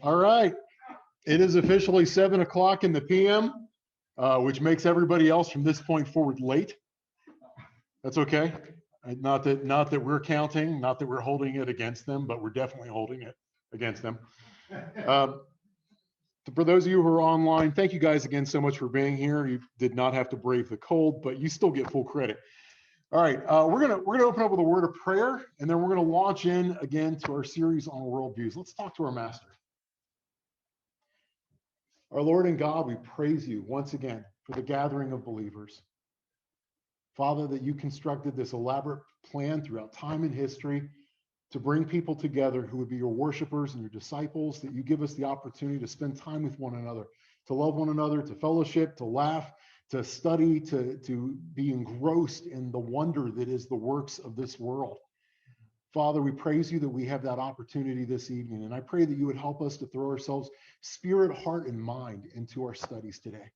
All right. It is officially 7 o'clock in the PM, which makes everybody else from this point forward late. That's okay. Not that we're counting, not that we're holding it against them, but we're definitely holding it against them. For those of you who are online, thank you guys again so much for being here. You did not have to brave the cold, but you still get full credit. All right, we're gonna open up with a word of prayer, and then we're gonna launch in again to our series on worldviews. Let's talk to our master. Our Lord and God, we praise you once again for the gathering of believers. Father, that you constructed this elaborate plan throughout time and history to bring people together who would be your worshipers and your disciples, that you give us the opportunity to spend time with one another, to love one another, to fellowship, to laugh, to study, to be engrossed in the wonder that is the works of this world. Father, we praise you that we have that opportunity this evening, and I pray that you would help us to throw ourselves spirit, heart, and mind into our studies today.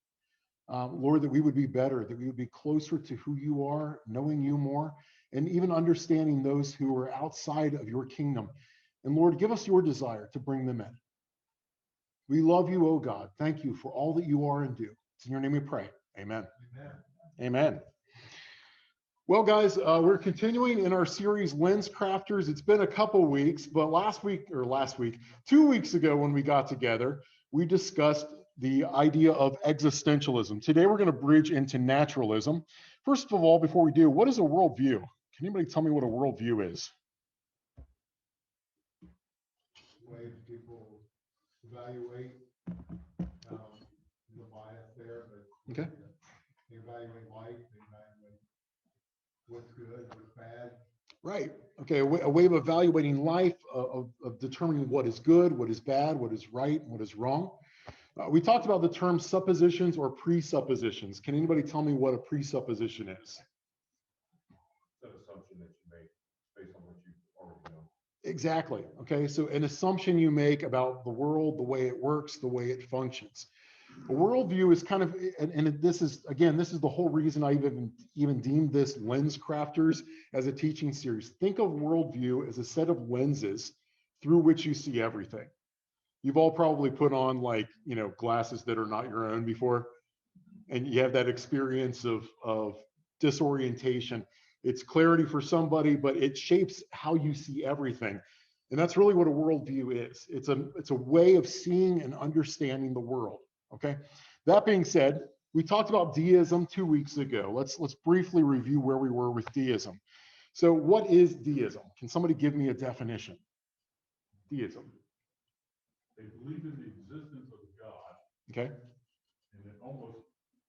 Lord, that we would be better, that we would be closer to who you are, knowing you more, and even understanding those who are outside of your kingdom. And Lord, give us your desire to bring them in. We love you, oh God. Thank you for all that you are and do. It's in your name we pray. Amen. Amen. Amen. Well, guys, we're continuing in our series, LensCrafters. It's been a couple weeks, but 2 weeks ago when we got together, we discussed the idea of existentialism. Today, we're going to bridge into naturalism. First of all, before we do, what is a worldview? Can anybody tell me what a worldview is? Way people evaluate the bias there, but okay. They evaluate life, they evaluate what's good, what's bad. Right. Okay. A way of evaluating life, of determining what is good, what is bad, what is right, and what is wrong. We talked about the term suppositions or presuppositions. Can anybody tell me what a presupposition is? It's an assumption that you make based on what you already know. Exactly. Okay. So an assumption you make about the world, the way it works, the way it functions. A worldview is kind of, and this is the whole reason I even deemed this LensCrafters as a teaching series. Think of worldview as a set of lenses through which you see everything. You've all probably put on glasses that are not your own before, and you have that experience of disorientation. It's clarity for somebody, but it shapes how you see everything. And that's really what a worldview is. It's a way of seeing and understanding the world. Okay. That being said, we talked about deism 2 weeks ago. Let's briefly review where we were with deism. So what is deism? Can somebody give me a definition? Deism. They believe in the existence of God. Okay. And then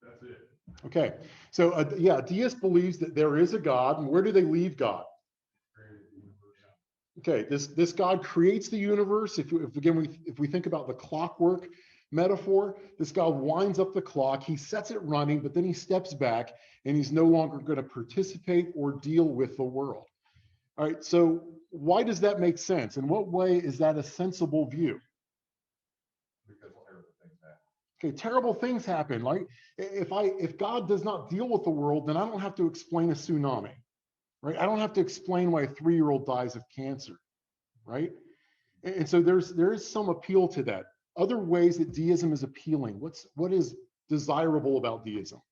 that's it. Okay. So yeah, a deist believes that there is a God, and where do they leave God? Okay, this God creates the universe. If we think about the clockwork metaphor, this God winds up the clock, he sets it running, but then he steps back and he's no longer going to participate or deal with the world. All right, so why does that make sense? In what way is that a sensible view? Because terrible things happen. Okay, terrible things happen. Like if God does not deal with the world, then I don't have to explain a tsunami, right? I don't have to explain why a 3-year-old dies of cancer, right? And so there is some appeal to that. Other ways that deism is appealing. What is desirable about deism?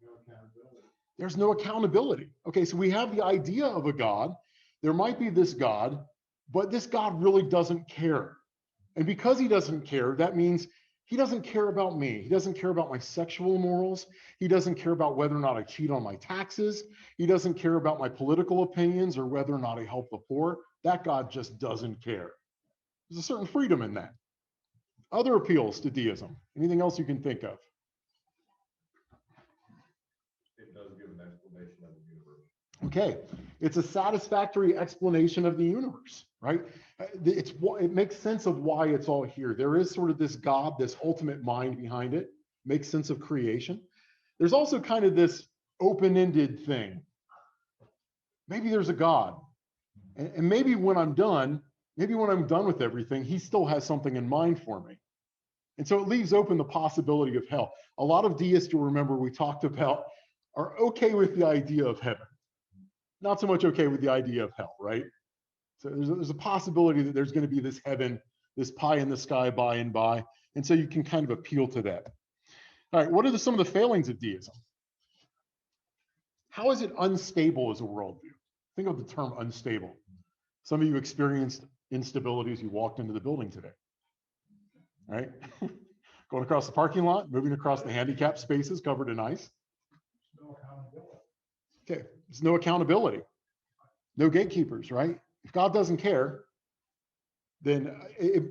No accountability. There's no accountability. Okay, so we have the idea of a God. There might be this God, but this God really doesn't care. And because he doesn't care, that means he doesn't care about me. He doesn't care about my sexual morals. He doesn't care about whether or not I cheat on my taxes. He doesn't care about my political opinions or whether or not I help the poor. That God just doesn't care. There's a certain freedom in that. Other appeals to deism. Anything else you can think of? It does give an explanation of the universe. Okay, it's a satisfactory explanation of the universe, right? It makes sense of why it's all here. There is sort of this God, this ultimate mind behind it, makes sense of creation. There's also kind of this open-ended thing. Maybe there's a God, and maybe when I'm done with everything, he still has something in mind for me. And so it leaves open the possibility of hell. A lot of deists, you'll remember we talked about, are okay with the idea of heaven. Not so much okay with the idea of hell, right? So there's a possibility that there's going to be this heaven, this pie in the sky by and by. And so you can kind of appeal to that. All right, what are some of the failings of deism? How is it unstable as a worldview? Think of the term unstable. Some of you experienced instability as you walked into the building today, right? Going across the parking lot, moving across the handicap spaces covered in ice. No accountability. Okay, there's no accountability, no gatekeepers, right? If God doesn't care, then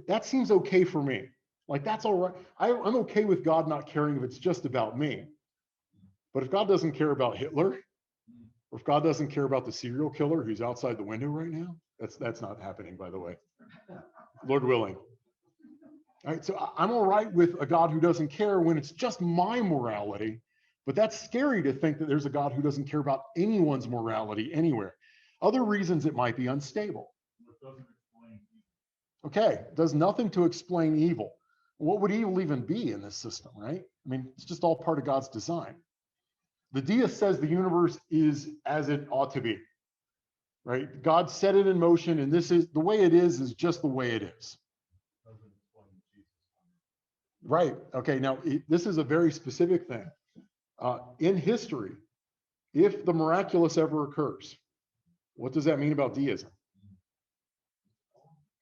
that seems okay for me. Like, that's all right. I'm okay with God not caring if it's just about me. But if God doesn't care about Hitler, or if God doesn't care about the serial killer who's outside the window right now, that's not happening, by the way. Lord willing. All right, so I'm all right with a God who doesn't care when it's just my morality, but that's scary to think that there's a God who doesn't care about anyone's morality anywhere. Other reasons it might be unstable. Okay, does nothing to explain evil. What would evil even be in this system, right? I mean, it's just all part of God's design. The deist says the universe is as it ought to be, right? God set it in motion, and this is the way it is just the way it is. Right. Okay. Now, this is a very specific thing. In history, if the miraculous ever occurs, what does that mean about deism?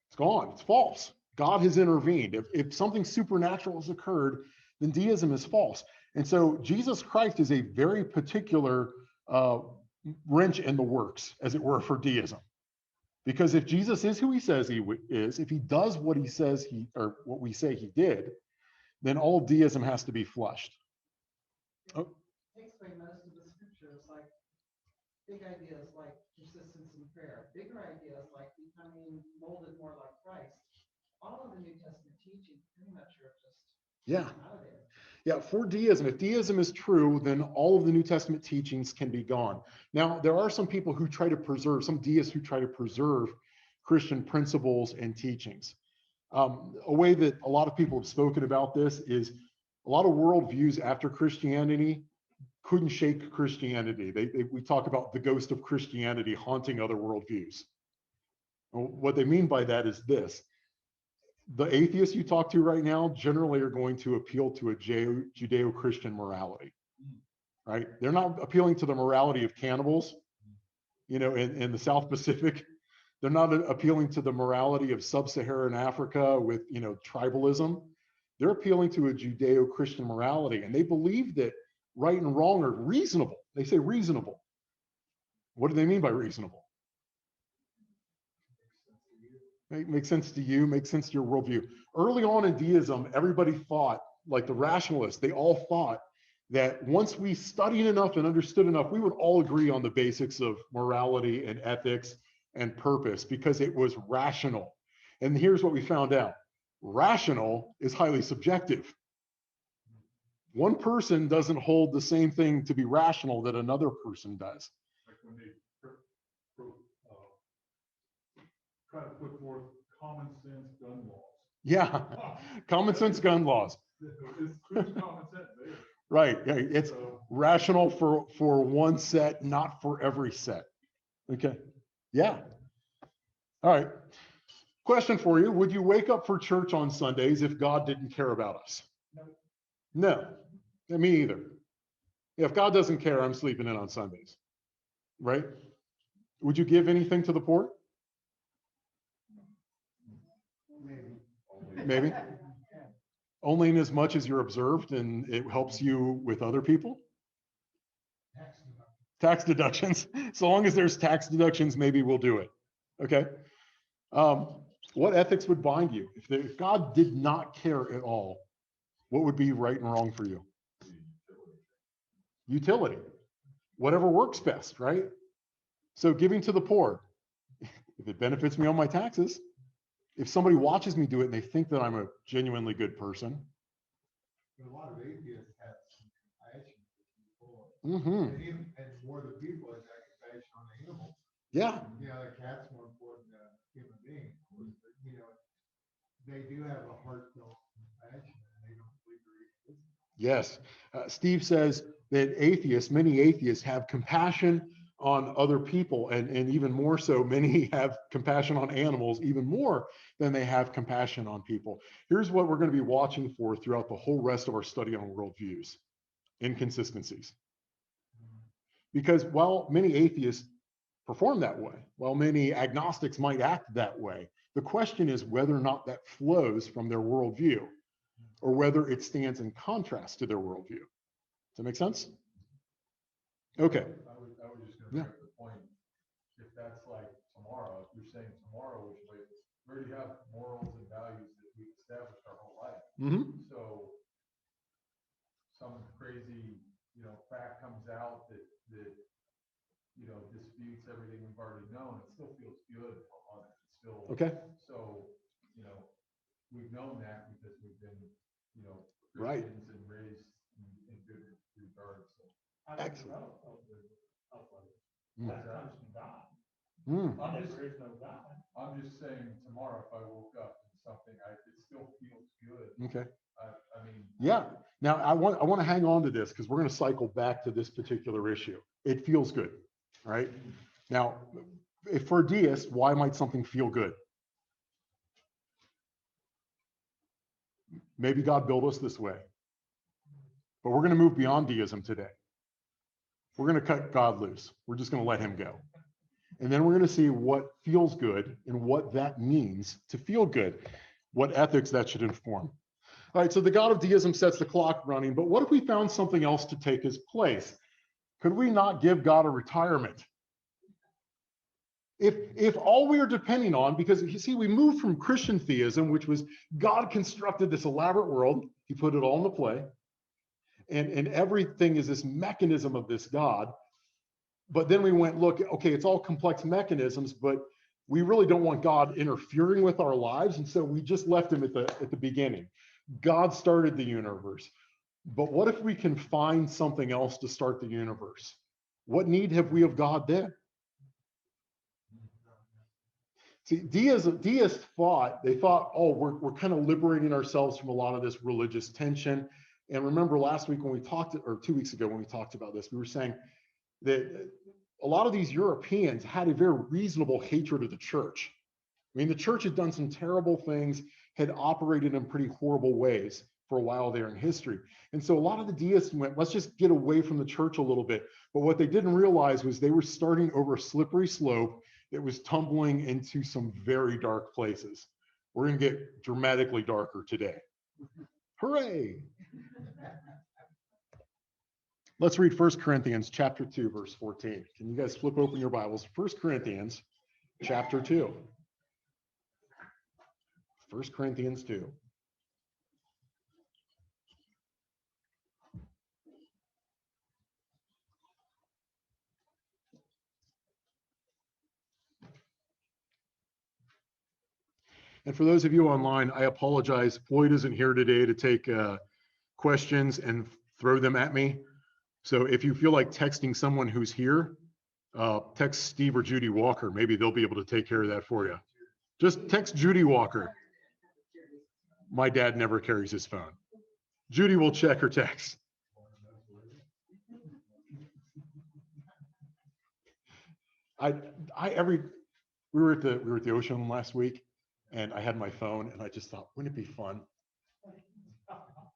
It's gone. It's false. God has intervened. If something supernatural has occurred, then deism is false. And so Jesus Christ is a very particular wrench in the works, as it were, for deism. Because if Jesus is who he says he is, if he does what he says or what we say he did, then all deism has to be flushed. Oh. Takes away most of the scriptures, like big ideas like persistence in prayer, bigger ideas like becoming molded more like Christ. All of the New Testament teachings pretty much are just out of there. Yeah, for deism, if deism is true, then all of the New Testament teachings can be gone. Now, there are some people who try to preserve, some deists who try to preserve Christian principles and teachings. A way that a lot of people have spoken about this is a lot of worldviews after Christianity couldn't shake Christianity. We talk about the ghost of Christianity haunting other worldviews. What they mean by that is this. The atheists you talk to right now generally are going to appeal to a Judeo-Christian morality, right? They're not appealing to the morality of cannibals, in the South Pacific. They're not appealing to the morality of sub-Saharan Africa with, tribalism. They're appealing to a Judeo-Christian morality, and they believe that right and wrong are reasonable. They say reasonable. What do they mean by reasonable? Makes sense to you, makes sense to your worldview. Early on in deism, everybody thought, like the rationalists, they all thought that once we studied enough and understood enough, we would all agree on the basics of morality and ethics and purpose because it was rational. And here's what we found out. Rational is highly subjective. One person doesn't hold the same thing to be rational that another person does. Like when they try to put forth common sense gun laws. Yeah, common sense gun laws. It's common sense there. Right, it's rational for one set, not for every set. Okay, yeah. All right. Question for you. Would you wake up for church on Sundays if God didn't care about us? No, me either. If God doesn't care, I'm sleeping in on Sundays, right? Would you give anything to the poor? Maybe. Only in as much as you're observed and it helps you with other people? Tax deductions. So long as there's tax deductions, maybe we'll do it. Okay. What ethics would bind you? If God did not care at all, what would be right and wrong for you? Utility. Whatever works best, right? So giving to the poor, if it benefits me on my taxes, if somebody watches me do it and they think that I'm a genuinely good person. But a lot of atheists have some compassion for people. Mm-hmm. And more the people has that compassion on the animals. Yeah. The cat's more important than a human being. But, they do have a heartfelt compassion and they don't believe they're evil. Yes. Steve says that many atheists have compassion on other people, and even more so, many have compassion on animals even more than they have compassion on people. Here's what we're going to be watching for throughout the whole rest of our study on worldviews: inconsistencies. Because while many atheists perform that way, while many agnostics might act that way, the question is whether or not that flows from their worldview, or whether it stands in contrast to their worldview. Does that make sense? Okay. I was just gonna Yeah. make the point, if that's like tomorrow, if you're saying tomorrow, which way, we already have morals and values that we've established our whole life. Mm-hmm. So some crazy, fact comes out that, disputes everything we've already known, it still feels good on it. It's still, Okay. so, we've known that because we've been, Right. Christians and raised in good regards. So. Excellent. That comes from God. There is no God. I'm just saying tomorrow, if I woke up and something, it still feels good. Okay. I mean. Yeah. Now I want to hang on to this because we're going to cycle back to this particular issue. It feels good, right? Now, if for a deist, why might something feel good? Maybe God built us this way. But we're going to move beyond deism today. We're going to cut God loose. We're just going to let him go. And then we're going to see what feels good and what that means to feel good, what ethics that should inform. All right, so the God of deism sets the clock running, but what if we found something else to take his place? Could we not give God a retirement? If all we are depending on, because you see, we moved from Christian theism, which was God constructed this elaborate world, he put it all into play, and everything is this mechanism of this God. But then we went, look, okay, it's all complex mechanisms, but we really don't want God interfering with our lives, and so we just left him at the beginning. God started the universe. But what if we can find something else to start the universe? What need have we of God then? See, deists thought, oh, we're kind of liberating ourselves from a lot of this religious tension. And remember last week when we talked, or 2 weeks ago when we talked about this, we were saying that a lot of these Europeans had a very reasonable hatred of the church. I mean, the church had done some terrible things, had operated in pretty horrible ways for a while there in history. And so a lot of the deists went, let's just get away from the church a little bit. But what they didn't realize was they were starting over a slippery slope that was tumbling into some very dark places. We're going to get dramatically darker today. Hooray! Let's read 1 Corinthians chapter 2, verse 14. Can you guys flip open your Bibles? 1 Corinthians chapter 2. 1 Corinthians 2. And for those of you online, I apologize. Floyd isn't here today to take questions and throw them at me. So if you feel like texting someone who's here, text Steve or Judy Walker. Maybe they'll be able to take care of that for you. Just text Judy Walker. My dad never carries his phone. Judy will check her text. We were at the ocean last week, and I had my phone, and I just thought, wouldn't it be fun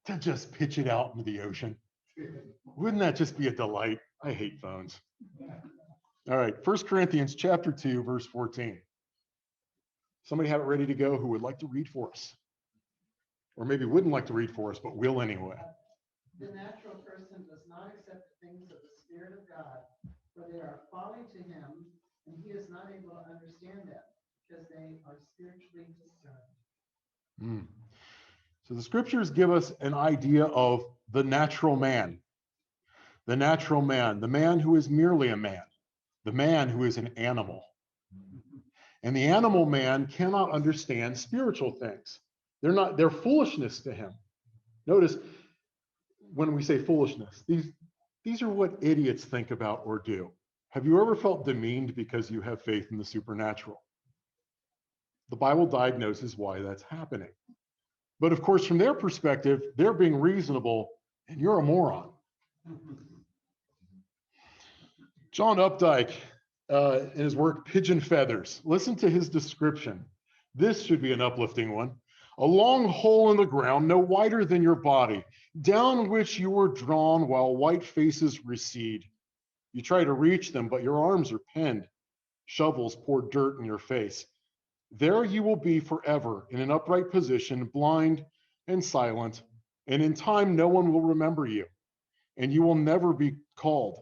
to just pitch it out into the ocean? Wouldn't that just be a delight? I hate phones. All right, 1 Corinthians chapter 2, verse 14. Somebody have it ready to go who would like to read for us? Or maybe wouldn't like to read for us, but will anyway. The natural person does not accept the things of the Spirit of God, for they are folly to him, and he is not able to understand them, because they are spiritually discerned. So the scriptures give us an idea of the natural man. The natural man, the man who is merely a man, the man who is an animal. And the animal man cannot understand spiritual things. They're foolishness to him. Notice when we say foolishness, these are what idiots think about or do. Have you ever felt demeaned because you have faith in the supernatural? The Bible diagnoses why that's happening. But of course, from their perspective, they're being reasonable and you're a moron. John Updike, in his work Pigeon Feathers, listen to his description. This should be an uplifting one. A long hole in the ground, no wider than your body, down which you were drawn while white faces recede. You try to reach them, but your arms are pinned. Shovels pour dirt in your face. There you will be forever in an upright position, blind and silent, and in time no one will remember you, and you will never be called.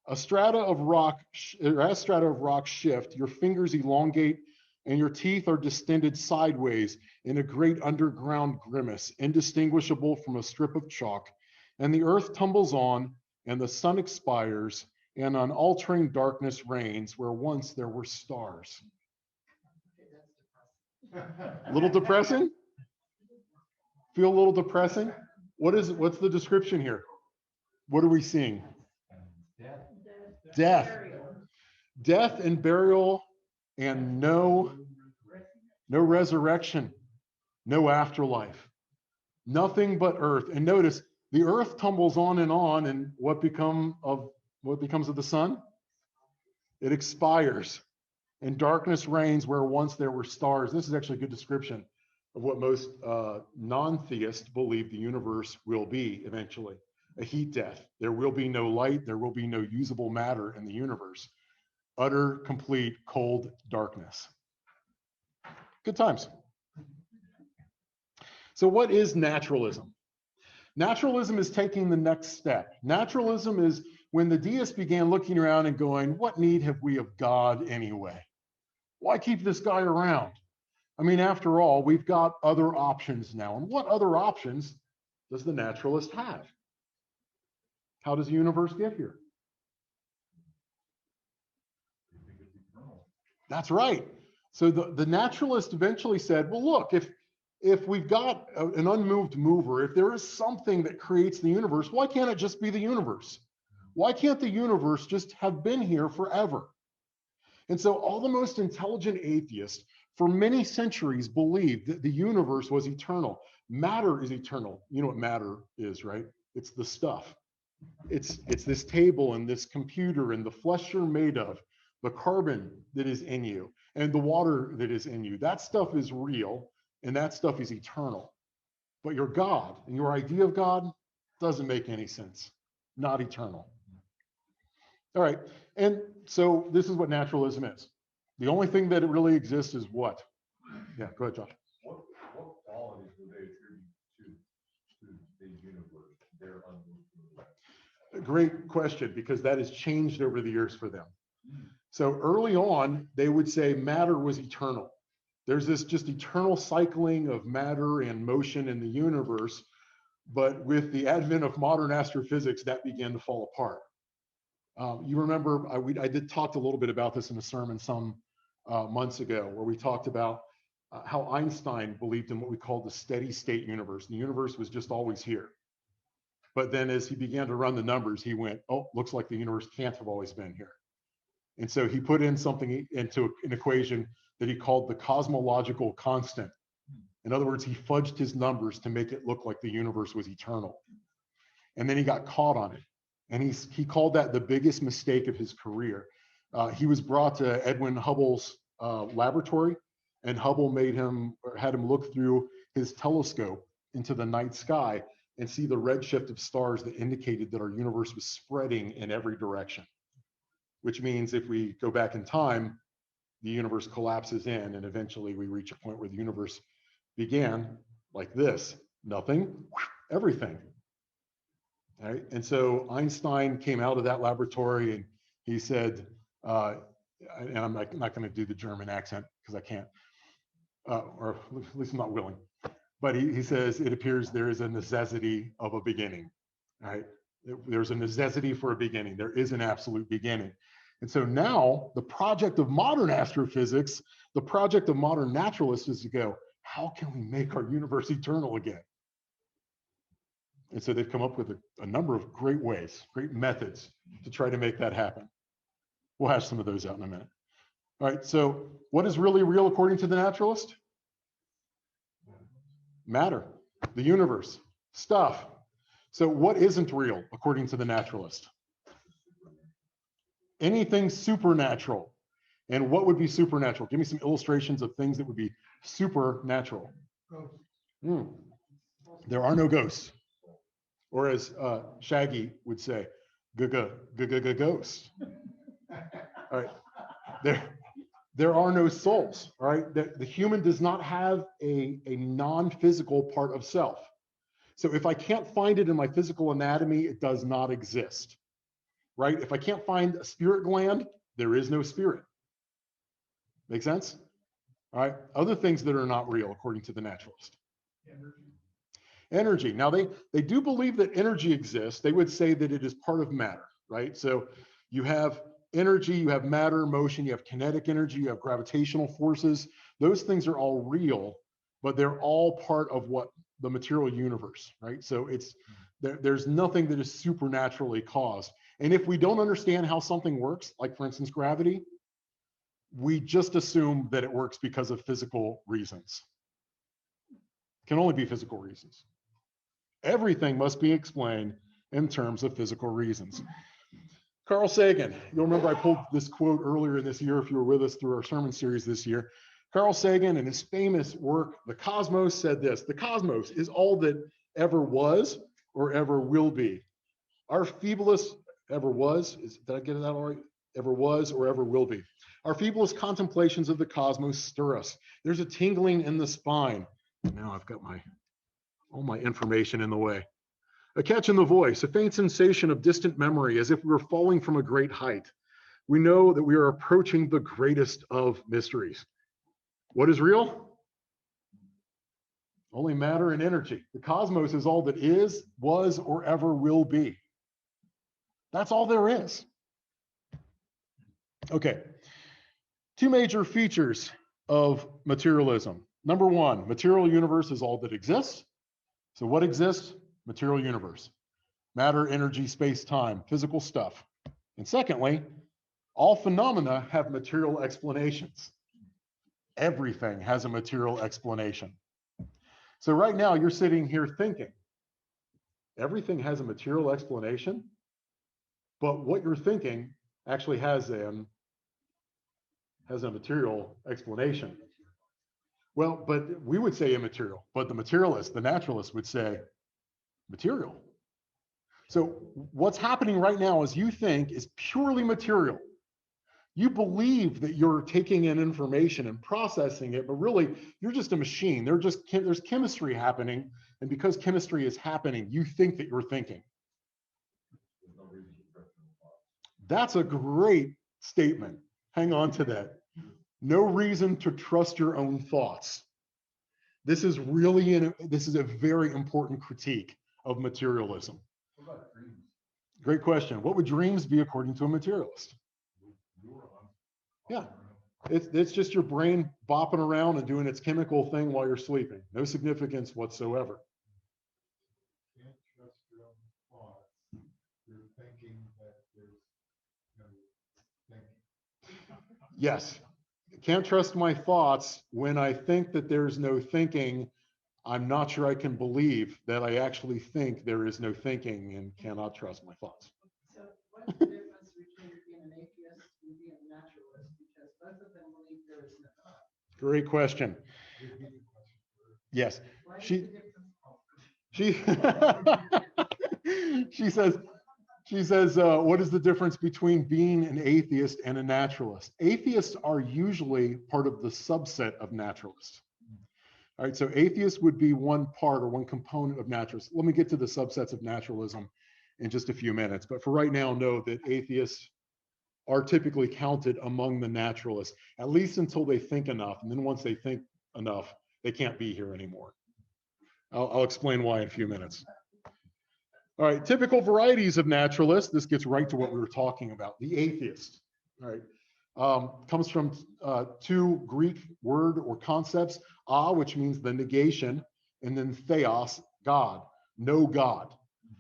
As strata of rock shift, your fingers elongate, and your teeth are distended sideways in a great underground grimace, indistinguishable from a strip of chalk, and the earth tumbles on, and the sun expires, and unaltering darkness reigns where once there were stars. A little depressing? Feel a little depressing? What's the description here? What are we seeing? Death. Death and burial, and no resurrection, no afterlife, nothing but earth. And notice the earth tumbles on, and what becomes of the sun? It expires, and darkness reigns where once there were stars. This is actually a good description of what most non-theists believe the universe will be eventually. A heat death. There will be no light. There will be no usable matter in the universe. Utter, complete, cold darkness. Good times. So what is naturalism? Naturalism is taking the next step. Naturalism is when the deists began looking around and going, what need have we of God anyway? Why keep this guy around? I mean, after all, we've got other options now. And what other options does the naturalist have? How does the universe get here? That's right. So the naturalist eventually said, well, look, if we've got an unmoved mover, if there is something that creates the universe, why can't it just be the universe? Why can't the universe just have been here forever? And so all the most intelligent atheists for many centuries believed that the universe was eternal. Matter is eternal. You know what matter is, right? It's the stuff. It's this table and this computer and the flesh you're made of, the carbon that is in you and the water that is in you. That stuff is real and that stuff is eternal. But your God and your idea of God doesn't make any sense. Not eternal. All right. And so this is what naturalism is. The only thing that it really exists is what? Yeah, go ahead, Josh. What qualities do they attribute to the universe? Their unmoved. Great question, because that has changed over the years for them. So early on, they would say matter was eternal. There's this just eternal cycling of matter and motion in the universe. But with the advent of modern astrophysics, that began to fall apart. You remember, I did talk a little bit about this in a sermon some months ago, where we talked about how Einstein believed in what we call the steady state universe. The universe was just always here. But then as he began to run the numbers, he went, oh, looks like the universe can't have always been here. And so he put in something into an equation that he called the cosmological constant. In other words, he fudged his numbers to make it look like the universe was eternal. And then he got caught on it. And he called that the biggest mistake of his career. He was brought to Edwin Hubble's laboratory, and Hubble had him look through his telescope into the night sky and see the redshift of stars that indicated that our universe was spreading in every direction. Which means if we go back in time, the universe collapses in, and eventually we reach a point where the universe began like this: nothing, everything. All right? And so Einstein came out of that laboratory and he said, and I'm not going to do the German accent because I can't, or at least I'm not willing. But he says, it appears there is a necessity of a beginning. All right? There's a necessity for a beginning. There is an absolute beginning. And so now the project of modern astrophysics, the project of modern naturalists is to go, how can we make our universe eternal again? And so they've come up with a number of great ways, great methods to try to make that happen. We'll hash some of those out in a minute. All right, so what is really real according to the naturalist? Matter, the universe, stuff. So what isn't real according to the naturalist? Anything supernatural. And what would be supernatural? Give me some illustrations of things that would be supernatural. Ghosts. There are no ghosts. Or as Shaggy would say, ghosts. All right. There are no souls. All right. The human does not have a non-physical part of self. So if I can't find it in my physical anatomy, it does not exist. Right? If I can't find a spirit gland, there is no spirit. Make sense? All right. Other things that are not real, according to the naturalist. Energy. Now, they do believe that energy exists. They would say that it is part of matter, right? So you have energy, you have matter, motion, you have kinetic energy, you have gravitational forces. Those things are all real, but they're all part of what the material universe, right? So there's nothing that is supernaturally caused. And if we don't understand how something works, like for instance, gravity, we just assume that it works because of physical reasons. It can only be physical reasons. Everything must be explained in terms of physical reasons. Carl Sagan, you'll remember I pulled this quote earlier this year if you were with us through our sermon series this year. Carl Sagan, in his famous work, The Cosmos, said this: the cosmos is all that ever was or ever will be. Our feeblest ever was, did I get that all right? Ever was or ever will be. Our feeblest contemplations of the cosmos stir us. There's a tingling in the spine. Now I've got all my information in the way. A catch in the voice, a faint sensation of distant memory, as if we were falling from a great height. We know that we are approaching the greatest of mysteries. What is real? Only matter and energy. The cosmos is all that is, was, or ever will be. That's all there is. Okay. Two major features of materialism. Number one, material universe is all that exists. So what exists? Material universe. Matter, energy, space, time, physical stuff. And secondly, all phenomena have material explanations. Everything has a material explanation. So right now you're sitting here thinking, everything has a material explanation, but what you're thinking actually has a material explanation. Well, but we would say immaterial, but the materialist, the naturalist would say material. So what's happening right now is you think is purely material. You believe that you're taking in information and processing it, but really you're just a machine. There's chemistry happening. And because chemistry is happening, you think that you're thinking. That's a great statement. Hang on to that. No reason to trust your own thoughts. This is a very important critique of materialism. What about dreams? Great question. What would dreams be according to a materialist? Yeah, it's just your brain bopping around and doing its chemical thing while you're sleeping. No significance whatsoever. Can't trust your own thoughts. You're thinking that there's no thinking. Yes. Can't trust my thoughts. When I think that there's no thinking, I'm not sure I can believe that I actually think there is no thinking and cannot trust my thoughts. So what's the difference between being an atheist and being a naturalist? Because both of them believe there is no God. Great question. Yes. Why is She the difference? she says, what is the difference between being an atheist and a naturalist? Atheists are usually part of the subset of naturalists. All right, so atheists would be one part or one component of naturalists. Let me get to the subsets of naturalism in just a few minutes. But for right now, know that atheists are typically counted among the naturalists, at least until they think enough. And then once they think enough, they can't be here anymore. I'll explain why in a few minutes. All right, typical varieties of naturalists. This gets right to what we were talking about, the atheist. All right, comes from two Greek word or concepts, which means the negation, and then theos, God, no God.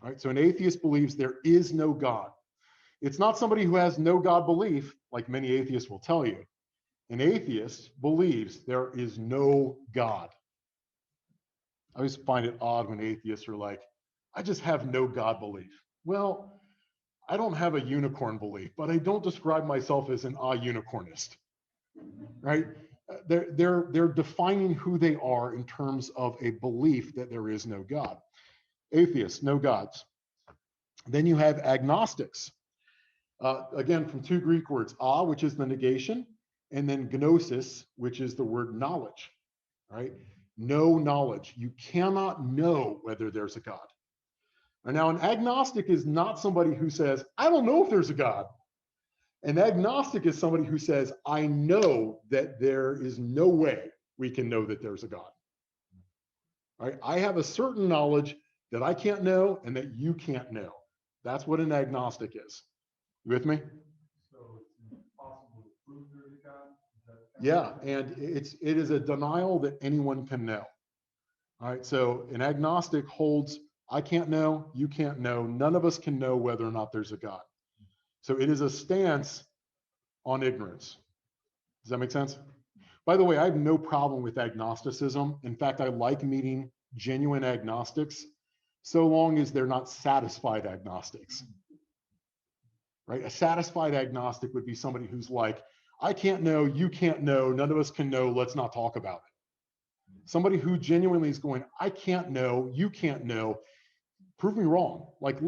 All right, so an atheist believes there is no God. It's not somebody who has no God belief, like many atheists will tell you. An atheist believes there is no God. I always find it odd when atheists are like, I just have no God belief. Well, I don't have a unicorn belief, but I don't describe myself as an unicornist, right? They're defining who they are in terms of a belief that there is no God. Atheists, no gods. Then you have agnostics. Again, from two Greek words, which is the negation, and then gnosis, which is the word knowledge, right? No knowledge. You cannot know whether there's a God. And now, an agnostic is not somebody who says, I don't know if there's a God. An agnostic is somebody who says, I know that there is no way we can know that there's a God. Right? I have a certain knowledge that I can't know and that you can't know. That's what an agnostic is. You with me? So it's impossible to prove there's a God? Yeah, and it is a denial that anyone can know. All right, so an agnostic holds, I can't know, you can't know, none of us can know whether or not there's a God. So it is a stance on ignorance. Does that make sense? By the way, I have no problem with agnosticism. In fact, I like meeting genuine agnostics so long as they're not satisfied agnostics. Right? A satisfied agnostic would be somebody who's like, I can't know, you can't know, none of us can know, let's not talk about it. Somebody who genuinely is going, I can't know, you can't know, prove me wrong. Like,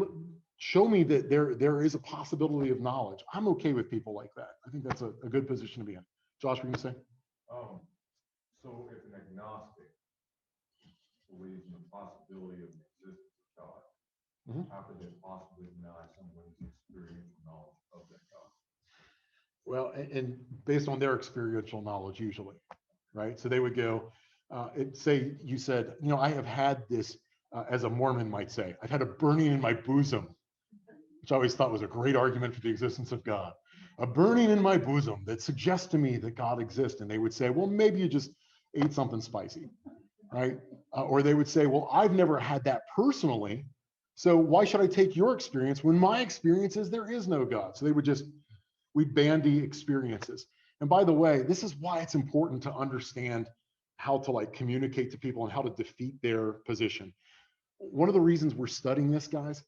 show me that there is a possibility of knowledge. I'm okay with people like that. I think that's a good position to be in. Josh, what are you going to say? So if an agnostic believes in the possibility of the existence of God, how could they possibly deny someone's experiential knowledge of that God? Well, and based on their experiential knowledge, usually, right? So they would go, say you said, I have had this, as a Mormon might say, I've had a burning in my bosom, which I always thought was a great argument for the existence of God. A burning in my bosom that suggests to me that God exists. And they would say, well, maybe you just ate something spicy, right? Or they would say, well, I've never had that personally, so why should I take your experience when my experience is there is no God? So they would we'd bandy experiences. And by the way, this is why it's important to understand how to communicate to people and how to defeat their position. One of the reasons we're studying this, guys,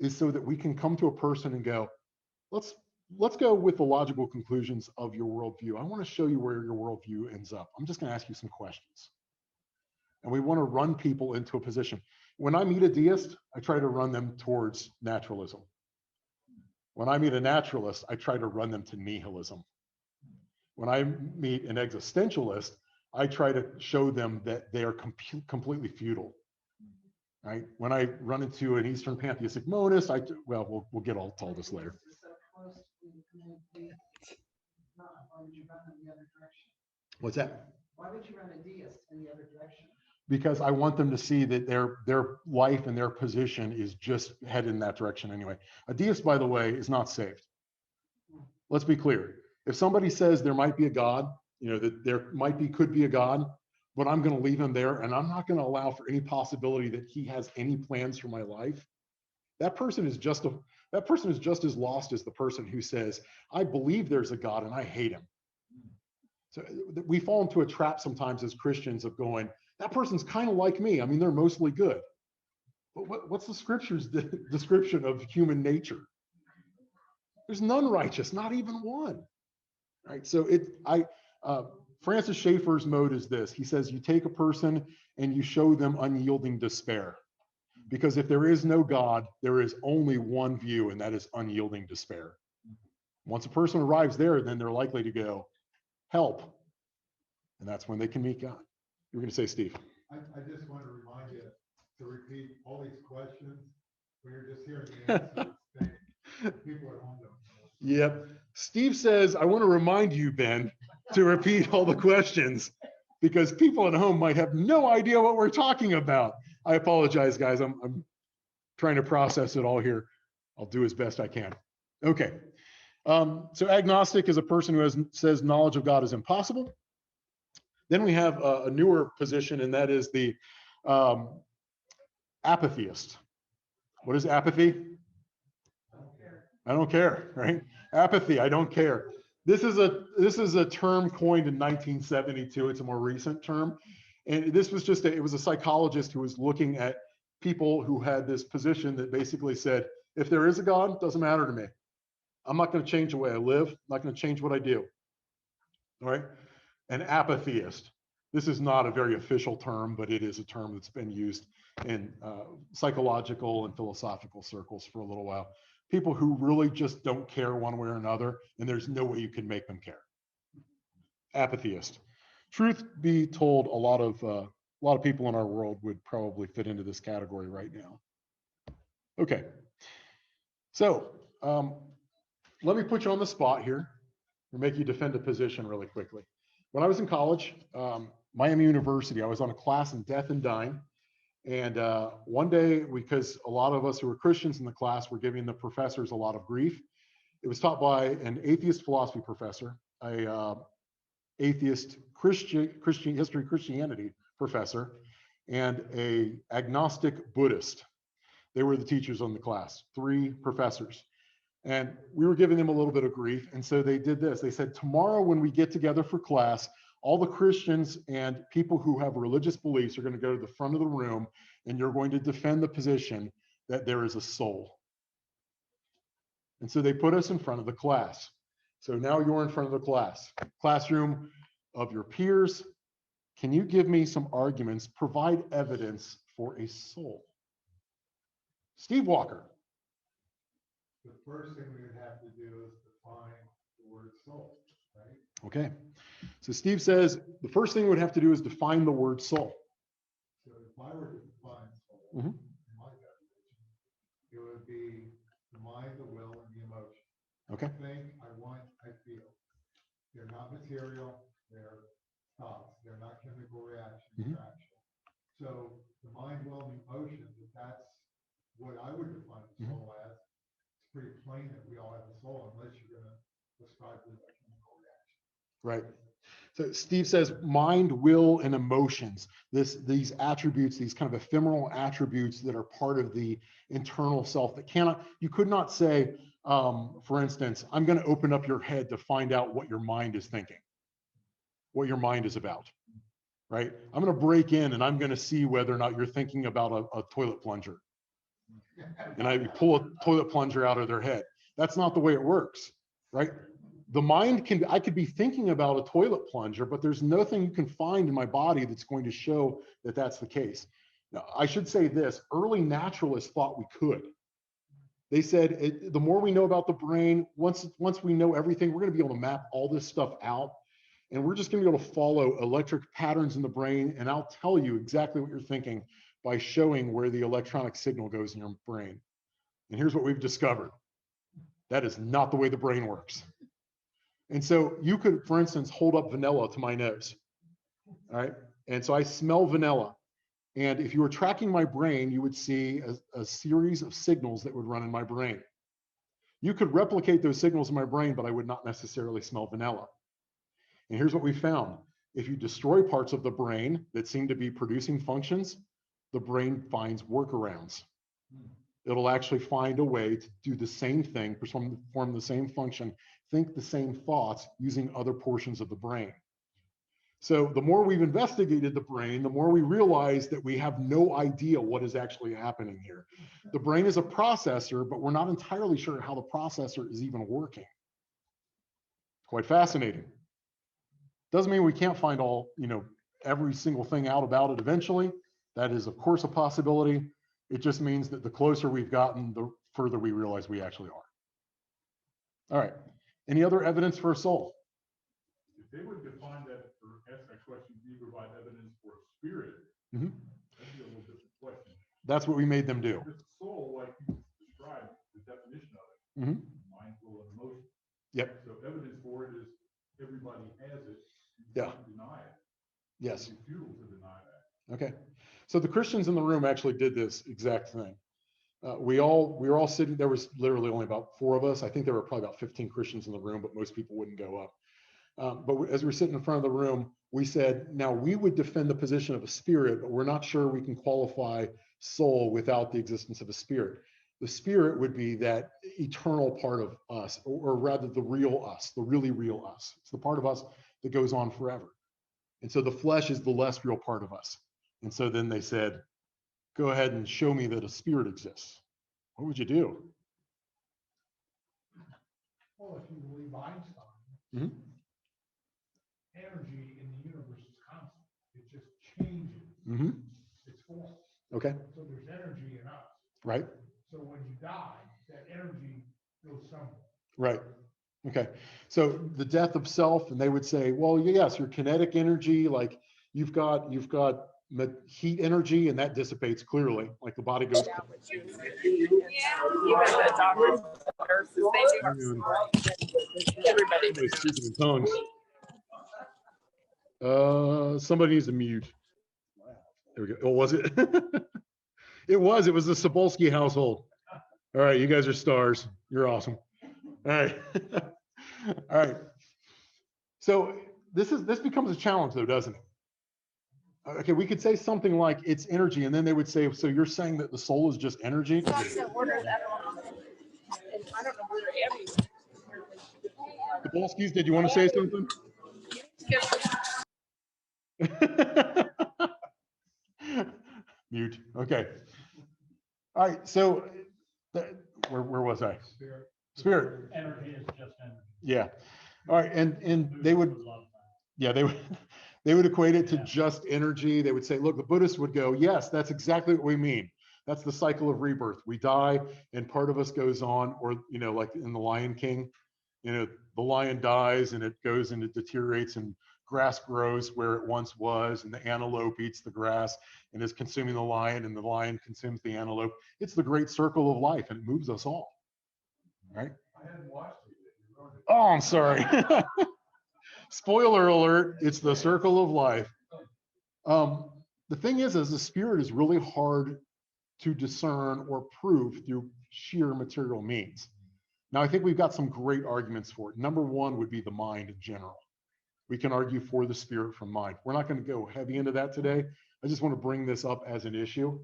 is so that we can come to a person and go, let's go with the logical conclusions of your worldview. I want to show you where your worldview ends up. I'm just going to ask you some questions. And we want to run people into a position. When I meet a deist, I try to run them towards naturalism. When I meet a naturalist, I try to run them to nihilism. When I meet an existentialist, I try to show them that they are completely futile. Right? When I run into an Eastern pantheistic monist, we'll get all to all this later. What's that? Why would you run a deist in the other direction? Because I want them to see that their life and their position is just headed in that direction anyway. A deist, by the way, is not saved. Let's be clear. If somebody says there might be a God, that there could be a God, but I'm going to leave him there and I'm not going to allow for any possibility that he has any plans for my life, that person is just as lost as the person who says, I believe there's a God and I hate him. So we fall into a trap sometimes as Christians of going, that person's kind of like me. I mean, they're mostly good. But what's the scripture's description of human nature? There's none righteous, not even one. Right? So Francis Schaeffer's mode is this. He says, you take a person and you show them unyielding despair. Because if there is no God, there is only one view, and that is unyielding despair. Once a person arrives there, then they're likely to go, help. And that's when they can meet God. You were going to say, Steve. I just want to remind you to repeat all these questions when you're just hearing the answers. People at home don't know. Yep. Steve says, I want to remind you, Ben, to repeat all the questions because people at home might have no idea what we're talking about. I apologize, guys. I'm trying to process it all here. I'll do as best I can. Okay. So agnostic is a person who says knowledge of God is impossible. Then we have a newer position, and that is the apatheist. What is apathy? I don't care, right? Apathy, I don't care. This is a term coined in 1972. It's a more recent term. And this was it was a psychologist who was looking at people who had this position that basically said, If there is a God, it doesn't matter to me. I'm not going to change the way I live. I'm not going to change what I do. All right. An apatheist. This is not a very official term, but it is a term that's been used in psychological and philosophical circles for a little while. People who really just don't care one way or another, and there's no way you can make them care. Apatheist. Truth be told, a lot of people in our world would probably fit into this category right now. Okay. So let me put you on the spot here and make you defend a position really quickly. When I was in college, Miami University, I was on a class in death and dying. And one day, because a lot of us who were Christians in the class were giving the professors a lot of grief, it was taught by an atheist philosophy professor, a atheist Christianity professor, and a agnostic Buddhist. They were the teachers on the class, 3 professors. And we were giving them a little bit of grief. And so they did this. They said, tomorrow when we get together for class, all the Christians and people who have religious beliefs are going to go to the front of the room, and you're going to defend the position that there is a soul. And so they put us in front of the class. So now you're in front of the classroom of your peers. Can you give me some arguments, provide evidence for a soul? Steve Walker. The first thing we would have to do is define the word soul, right? Okay. So Steve says the first thing we'd have to do is define the word soul. So if I were to define soul, Mhm. in my definition, it would be the mind, the will, and the emotion. Okay. I think, I want, I feel. They're not material, they're thoughts, they're not chemical reactions, they're actual. So the mind, will, and emotions, if that's what I would define the soul as, it's pretty plain that we all have a soul unless you're going to describe it as a chemical reaction. Right. So Steve says mind, will, and emotions. These attributes, these kind of ephemeral attributes that are part of the internal self that you could not say, for instance, I'm going to open up your head to find out what your mind is thinking, what your mind is about, right? I'm going to break in and I'm going to see whether or not you're thinking about a toilet plunger. And I pull a toilet plunger out of their head. That's not the way it works, right? The mind I could be thinking about a toilet plunger, but there's nothing you can find in my body that's going to show that that's the case. Now, I should say this, early naturalists thought we could. They said, the more we know about the brain, once we know everything, we're going to be able to map all this stuff out. And we're just going to be able to follow electric patterns in the brain. And I'll tell you exactly what you're thinking by showing where the electronic signal goes in your brain. And here's what we've discovered. That is not the way the brain works. And so you could, for instance, hold up vanilla to my nose. All right. And so I smell vanilla. And if you were tracking my brain, you would see a series of signals that would run in my brain. You could replicate those signals in my brain, but I would not necessarily smell vanilla. And here's what we found. If you destroy parts of the brain that seem to be producing functions, the brain finds workarounds. It'll actually find a way to do the same thing, perform the same function, think the same thoughts using other portions of the brain. So the more we've investigated the brain, the more we realize that we have no idea what is actually happening here. The brain is a processor, but we're not entirely sure how the processor is even working. Quite fascinating. Doesn't mean we can't find every single thing out about it eventually. That is, of course, a possibility. It just means that the closer we've gotten, the further we realize we actually are. All right. Any other evidence for a soul? If they would define that or ask that question, do you provide evidence for a spirit? Mm-hmm. That'd be a little different question. That's what we made them do. The soul, like you described, the definition of it, Mm-hmm. mind, will, and emotion. Yep. So evidence for it is everybody has it. You Yeah. can't deny it. Yes. It's futile to deny that. Okay. So the Christians in the room actually did this exact thing. We were all sitting, there was literally only about 4 of us. I think there were probably about 15 Christians in the room, but most people wouldn't go up. But as we're sitting in front of the room, we said, now we would defend the position of a spirit, but we're not sure we can qualify soul without the existence of a spirit. The spirit would be that eternal part of us, or rather the real us, the really real us. It's the part of us that goes on forever. And so the flesh is the less real part of us. And so then they said, go ahead and show me that a spirit exists. What would you do? Well, if you believe Einstein, Mhm. energy in the universe is constant. It just changes Mhm. its form. Okay, So there's energy in us. right, So when you die, that energy goes somewhere. right. Okay, so the death of self, and they would say, well, yes, your kinetic energy, like you've got heat energy, and that dissipates clearly, like the body goes. Everybody's speaking in tongues. Somebody needs to mute. There we go. Oh, was it? It was the Cebulski household. All right, you guys are stars. You're awesome. All right. All right. So this becomes a challenge though, doesn't it? Okay, we could say something like it's energy, and then they would say, so you're saying that the soul is just energy? The Bolskis, did you want to say something? Mute. Okay. All right. So where was I? Spirit. Energy is just energy. Yeah. All right. And they would, yeah, they would equate it to just energy. They would say, look, the Buddhists would go, yes, that's exactly what we mean. That's the cycle of rebirth. We die and part of us goes on, or, like in The Lion King, the lion dies and it goes and it deteriorates and grass grows where it once was, and the antelope eats the grass and is consuming the lion, and the lion consumes the antelope. It's the great circle of life, and it moves us all. Right? I hadn't watched it yet. Oh, I'm sorry. Spoiler alert, it's the circle of life. The thing is the spirit is really hard to discern or prove through sheer material means. Now, I think we've got some great arguments for it. Number one would be the mind in general. We can argue for the spirit from mind. We're not going to go heavy into that today. I just want to bring this up as an issue.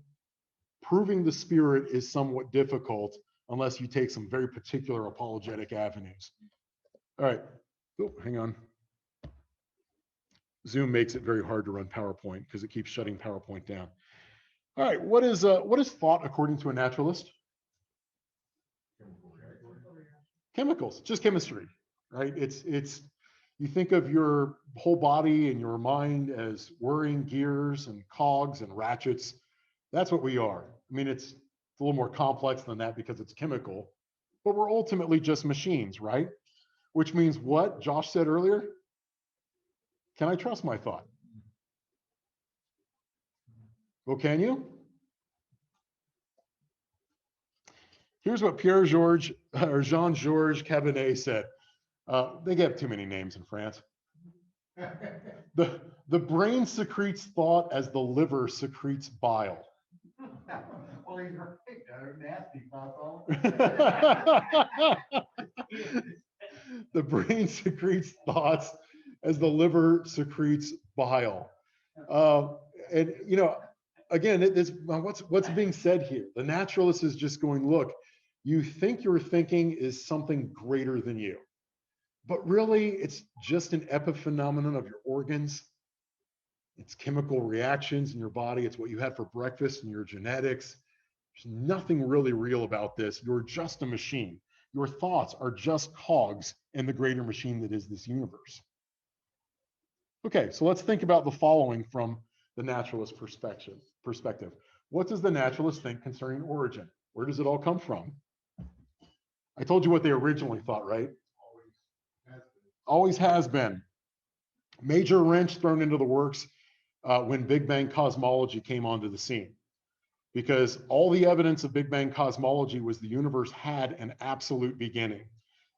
Proving the spirit is somewhat difficult unless you take some very particular apologetic avenues. All right. Oh, hang on. Zoom makes it very hard to run PowerPoint because it keeps shutting PowerPoint down. All right. What is thought according to a naturalist? Chemicals, just chemistry, right? It's you think of your whole body and your mind as whirring gears and cogs and ratchets. That's what we are. I mean, it's a little more complex than that because it's chemical, but we're ultimately just machines, right? Which means what Josh said earlier, can I trust my thought? Well, can you? Here's what Jean-Georges Cabinet said. They get too many names in France. The brain secretes thought as the liver secretes bile. Well, he's right. They're nasty thoughts all The brain secretes thoughts as the liver secretes bile. And again, what's being said here? The naturalist is just going, look, you think your thinking is something greater than you, but really it's just an epiphenomenon of your organs. It's chemical reactions in your body. It's what you had for breakfast and your genetics. There's nothing really real about this. You're just a machine. Your thoughts are just cogs in the greater machine that is this universe. Okay, so let's think about the following from the naturalist perspective. What does the naturalist think concerning origin? Where does it all come from? I told you what they originally thought, right? Always has been. Major wrench thrown into the works when Big Bang cosmology came onto the scene. Because all the evidence of Big Bang cosmology was the universe had an absolute beginning.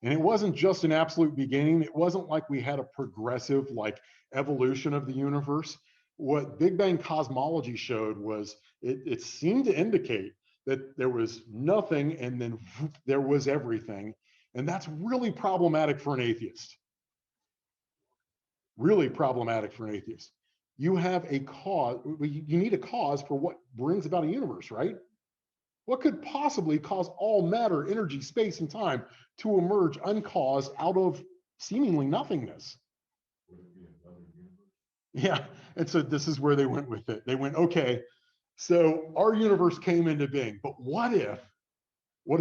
And it wasn't just an absolute beginning. It wasn't like we had a progressive evolution of the universe. What Big Bang cosmology showed was it seemed to indicate that there was nothing and then there was everything. And that's really problematic for an atheist. Really problematic for an atheist. You have a cause, you need a cause for what brings about a universe, right? What could possibly cause all matter, energy, space, and time to emerge uncaused out of seemingly nothingness? Yeah, and so this is where they went with it. They went, okay, so our universe came into being, but what if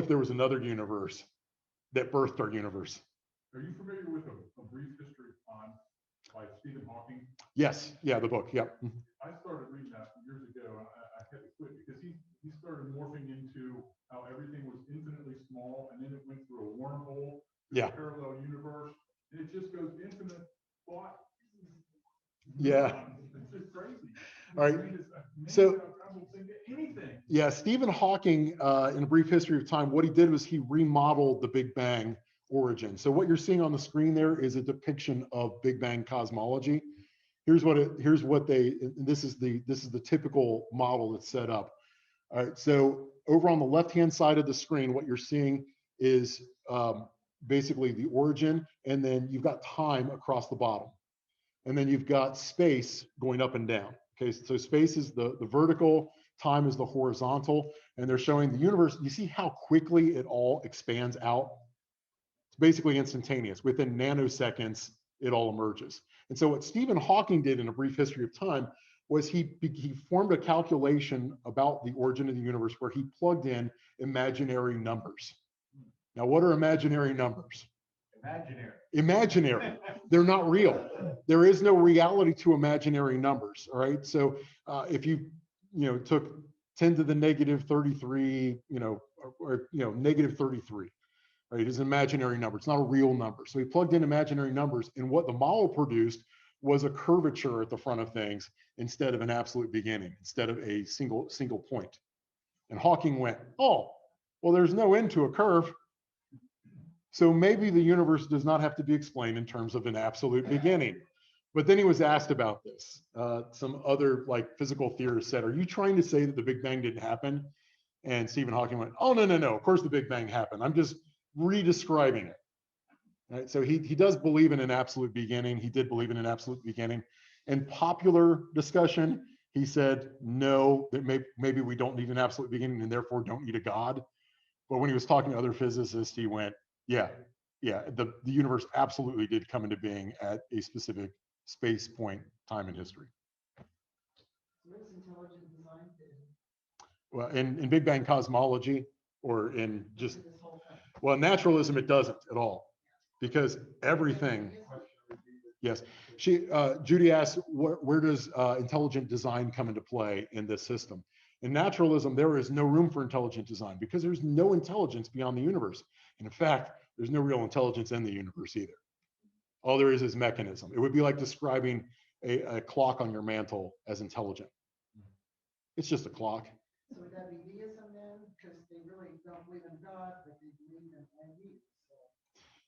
there was another universe that birthed our universe. Are you familiar with a Brief History of Time by Stephen Hawking? Yes, yeah, the book, yep. I started reading that years ago, and I had to quit because he started morphing into how everything was infinitely small, and then it went through a wormhole, Yeah. a parallel universe, and it just goes infinite thought. Yeah. It's just crazy. All right. So, yeah, Stephen Hawking, in A Brief History of Time, what he did was he remodeled the Big Bang origin. So what you're seeing on the screen there is a depiction of Big Bang cosmology. This is the typical model that's set up. All right, so over on the left-hand side of the screen, what you're seeing is basically the origin, and then you've got time across the bottom. And then you've got space going up and down. Okay, so space is the vertical, time is the horizontal, and they're showing the universe. You see how quickly it all expands out? It's basically instantaneous. Within nanoseconds, it all emerges. And so what Stephen Hawking did in A Brief History of Time was he formed a calculation about the origin of the universe where he plugged in imaginary numbers. Now, what are imaginary numbers? Imaginary. They're not real. There is no reality to imaginary numbers. All right. So if you took 10 to the negative 33, or negative 33, right? It is an imaginary number. It's not a real number. So he plugged in imaginary numbers, and what the model produced was a curvature at the front of things instead of an absolute beginning, instead of a single point. And Hawking went, oh, well, there's no end to a curve. So maybe the universe does not have to be explained in terms of an absolute beginning. But then he was asked about this. Some other physical theorists said, are you trying to say that the Big Bang didn't happen? And Stephen Hawking went, oh, no. Of course the Big Bang happened. I'm just redescribing it. Right? So he does believe in an absolute beginning. He did believe in an absolute beginning. In popular discussion, he said, no, that maybe we don't need an absolute beginning and therefore don't need a God. But when he was talking to other physicists, he went, yeah, the universe absolutely did come into being at a specific space point, time in history. What is intelligent design? Well, in Big Bang cosmology, or in just, well, naturalism, it doesn't at all, because everything, yes. Judy asked, where does intelligent design come into play in this system? In naturalism, there is no room for intelligent design because there's no intelligence beyond the universe. And in fact, there's no real intelligence in the universe either. All there is mechanism. It would be like describing a clock on your mantle as intelligent. It's just a clock. So would that be deism then? Because they really don't believe in God, but they believe in ID. So.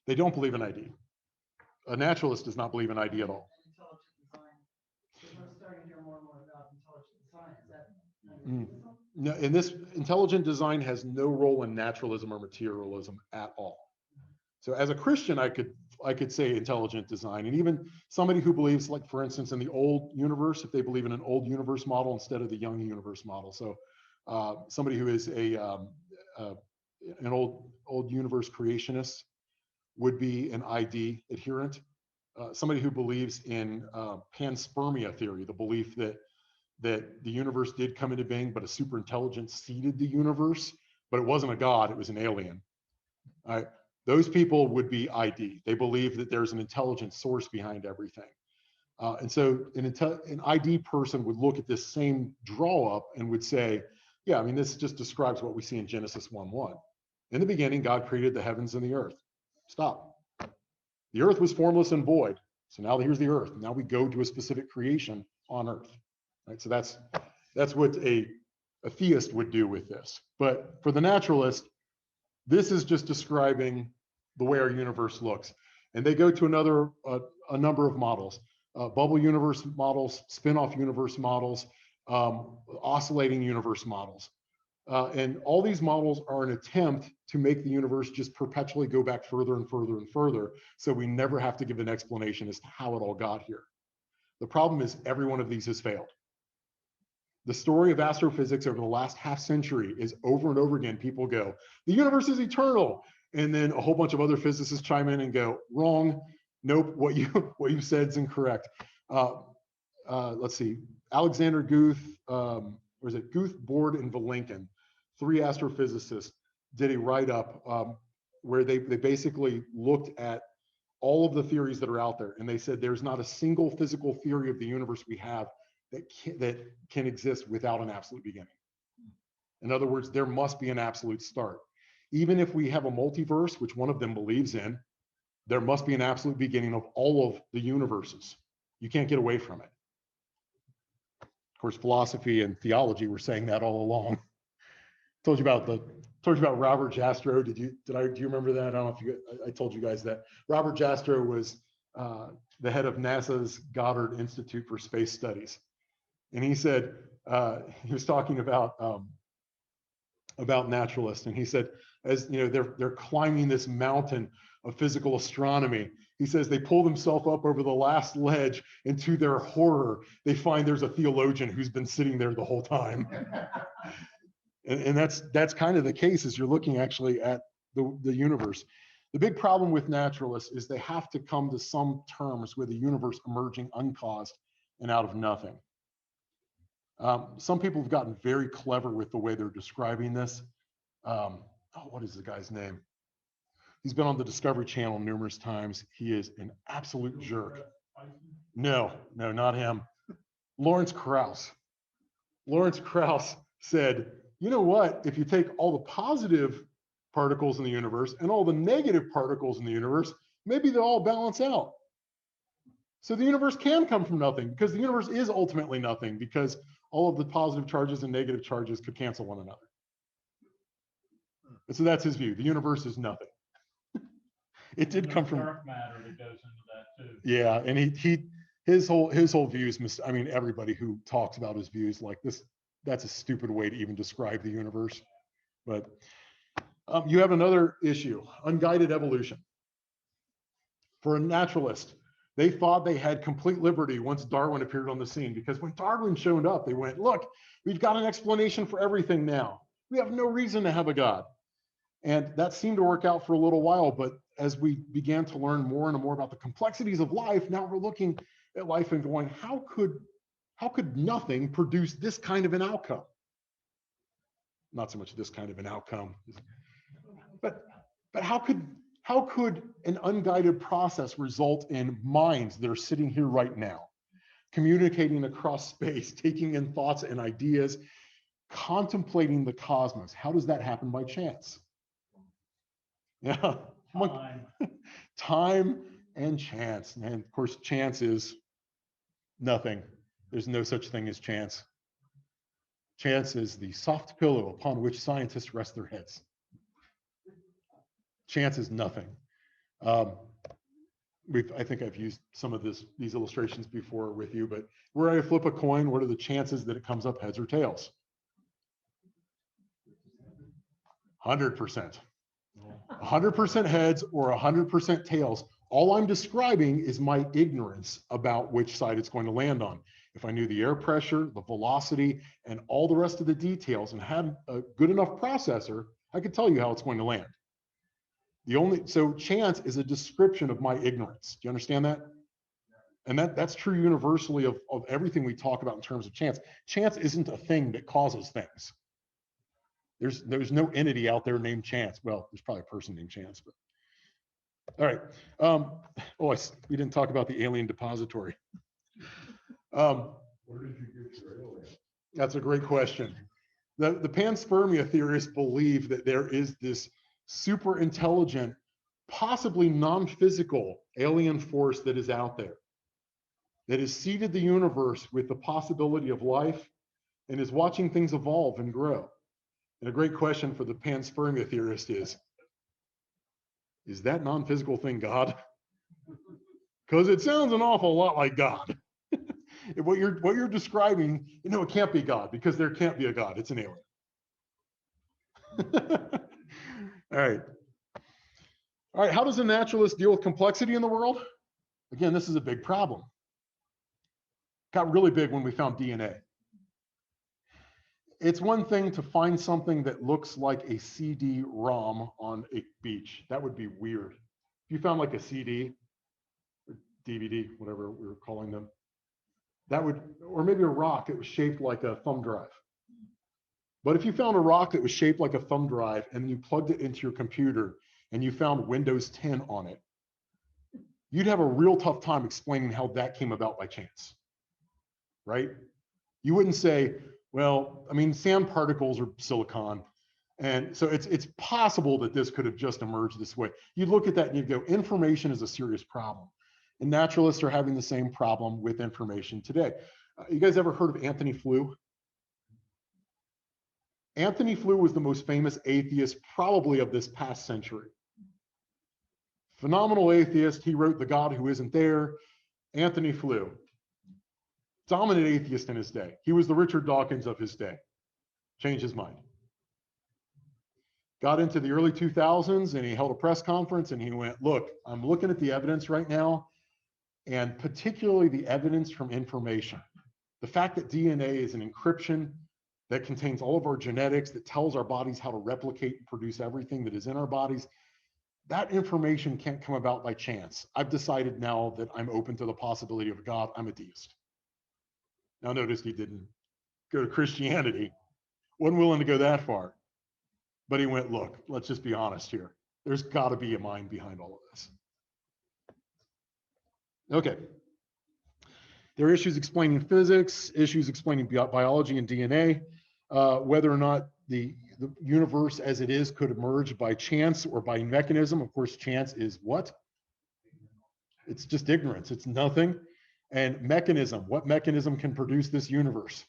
They don't believe in ID. A naturalist does not believe in ID at all. Intelligent design. Because we're starting to hear more and more about intelligent design. Is that No, in this, intelligent design has no role in naturalism or materialism at all. So as a Christian, I could say intelligent design, and even somebody who believes, like for instance, in the old universe, if they believe in an old universe model instead of the young universe model. So somebody who is an old universe creationist would be an ID adherent. Somebody who believes in panspermia theory, the belief that the universe did come into being, but a superintelligence seeded the universe, but it wasn't a god, it was an alien. All right. Those people would be ID. They believe that there's an intelligent source behind everything. And so an ID person would look at this same draw up and would say, yeah, I mean, this just describes what we see in Genesis 1:1. In the beginning, God created the heavens and the earth. Stop. The earth was formless and void. So now here's the earth. Now we go to a specific creation on earth. Right? So that's what a theist would do with this. But for the naturalist, this is just describing the way our universe looks. And they go to a number of models, bubble universe models, spin-off universe models, oscillating universe models. And all these models are an attempt to make the universe just perpetually go back further and further and further, so we never have to give an explanation as to how it all got here. The problem is every one of these has failed. The story of astrophysics over the last half century is over and over again, people go, the universe is eternal. And then a whole bunch of other physicists chime in and go, wrong. Nope, what you said is incorrect. Let's see, Alexander Guth, Guth, Board, and Vilenkin, 3 astrophysicists, did a write-up where they basically looked at all of the theories that are out there, and they said there's not a single physical theory of the universe we have that can exist without an absolute beginning. In other words, there must be an absolute start. Even if we have a multiverse, which one of them believes in, there must be an absolute beginning of all of the universes. You can't get away from it. Of course, philosophy and theology were saying that all along. Told you about Robert Jastrow. Do you remember that? I don't know if I told you guys that. Robert Jastrow was the head of NASA's Goddard Institute for Space Studies, and he said he was talking about naturalists, and he said, as you know, they're climbing this mountain of physical astronomy. He says they pull themselves up over the last ledge, and to their horror, they find there's a theologian who's been sitting there the whole time. And that's kind of the case as you're looking actually at the universe. The big problem with naturalists is they have to come to some terms with the universe emerging uncaused and out of nothing. Some people have gotten very clever with the way they're describing this. What is the guy's name? He's been on the Discovery Channel numerous times. He is an absolute jerk. No, not him. Lawrence Krauss. Lawrence Krauss said, you know what? If you take all the positive particles in the universe and all the negative particles in the universe, maybe they'll all balance out. So the universe can come from nothing, because the universe is ultimately nothing, because all of the positive charges and negative charges could cancel one another. And so that's his view. The universe is nothing. It did come from dark matter that goes into that too. Yeah, and his whole views. I mean, everybody who talks about his views like this, that's a stupid way to even describe the universe. But you have another issue: unguided evolution. For a naturalist, they thought they had complete liberty once Darwin appeared on the scene, because when Darwin showed up, they went, "Look, we've got an explanation for everything now. We have no reason to have a God." And that seemed to work out for a little while, but as we began to learn more and more about the complexities of life, now we're looking at life and going, how could nothing produce this kind of an outcome? Not so much this kind of an outcome, but how could an unguided process result in minds that are sitting here right now, communicating across space, taking in thoughts and ideas, contemplating the cosmos? How does that happen by chance? Yeah, time and chance. And of course, chance is nothing. There's no such thing as chance. Chance is the soft pillow upon which scientists rest their heads. Chance is nothing. I think I've used some of these illustrations before with you, but where I flip a coin, what are the chances that it comes up heads or tails? 100%. 100% heads or 100% tails. All I'm describing is my ignorance about which side it's going to land on. If I knew the air pressure, the velocity, and all the rest of the details and had a good enough processor, I could tell you how it's going to land. So chance is a description of my ignorance. Do you understand that? And that's true universally of everything we talk about in terms of chance. Chance isn't a thing that causes things. There's no entity out there named chance. Well, there's probably a person named chance, but all right. We didn't talk about the alien depository. Where did you get your alien? That's a great question. The panspermia theorists believe that there is this super intelligent, possibly non-physical alien force that is out there, that has seeded the universe with the possibility of life and is watching things evolve and grow. And a great question for the panspermia theorist is that non-physical thing God? Because it sounds an awful lot like God. What you're describing, it can't be God, because there can't be a God. It's an alien. All right. How does a naturalist deal with complexity in the world? Again, this is a big problem. Got really big when we found DNA. It's one thing to find something that looks like a CD-ROM on a beach. That would be weird. If you found like a CD or DVD, whatever we were calling them, or maybe a rock that was shaped like a thumb drive. But if you found a rock that was shaped like a thumb drive and you plugged it into your computer, and you found Windows 10 on it, you'd have a real tough time explaining how that came about by chance, right? You wouldn't say, well, I mean, sand particles are silicon. And so it's possible that this could have just emerged this way. You'd look at that and you'd go, information is a serious problem. And naturalists are having the same problem with information today. You guys ever heard of Anthony Flew? Anthony Flew was the most famous atheist probably of this past century. Phenomenal atheist. He wrote The God Who Isn't There. Anthony Flew. Dominant atheist in his day. He was the Richard Dawkins of his day. Changed his mind. Got into the early 2000s and he held a press conference and he went, look, I'm looking at the evidence right now, and particularly the evidence from information. The fact that DNA is an encryption that contains all of our genetics, that tells our bodies how to replicate and produce everything that is in our bodies, that information can't come about by chance. I've decided now that I'm open to the possibility of God. I'm a deist. Now notice he didn't go to Christianity, wasn't willing to go that far. But he went, look, let's just be honest here. There's got to be a mind behind all of this. Okay. There are issues explaining physics, issues explaining biology and DNA, whether or not the universe as it is could emerge by chance or by mechanism. Of course, chance is what? It's just ignorance. It's nothing. And mechanism, what mechanism can produce this universe?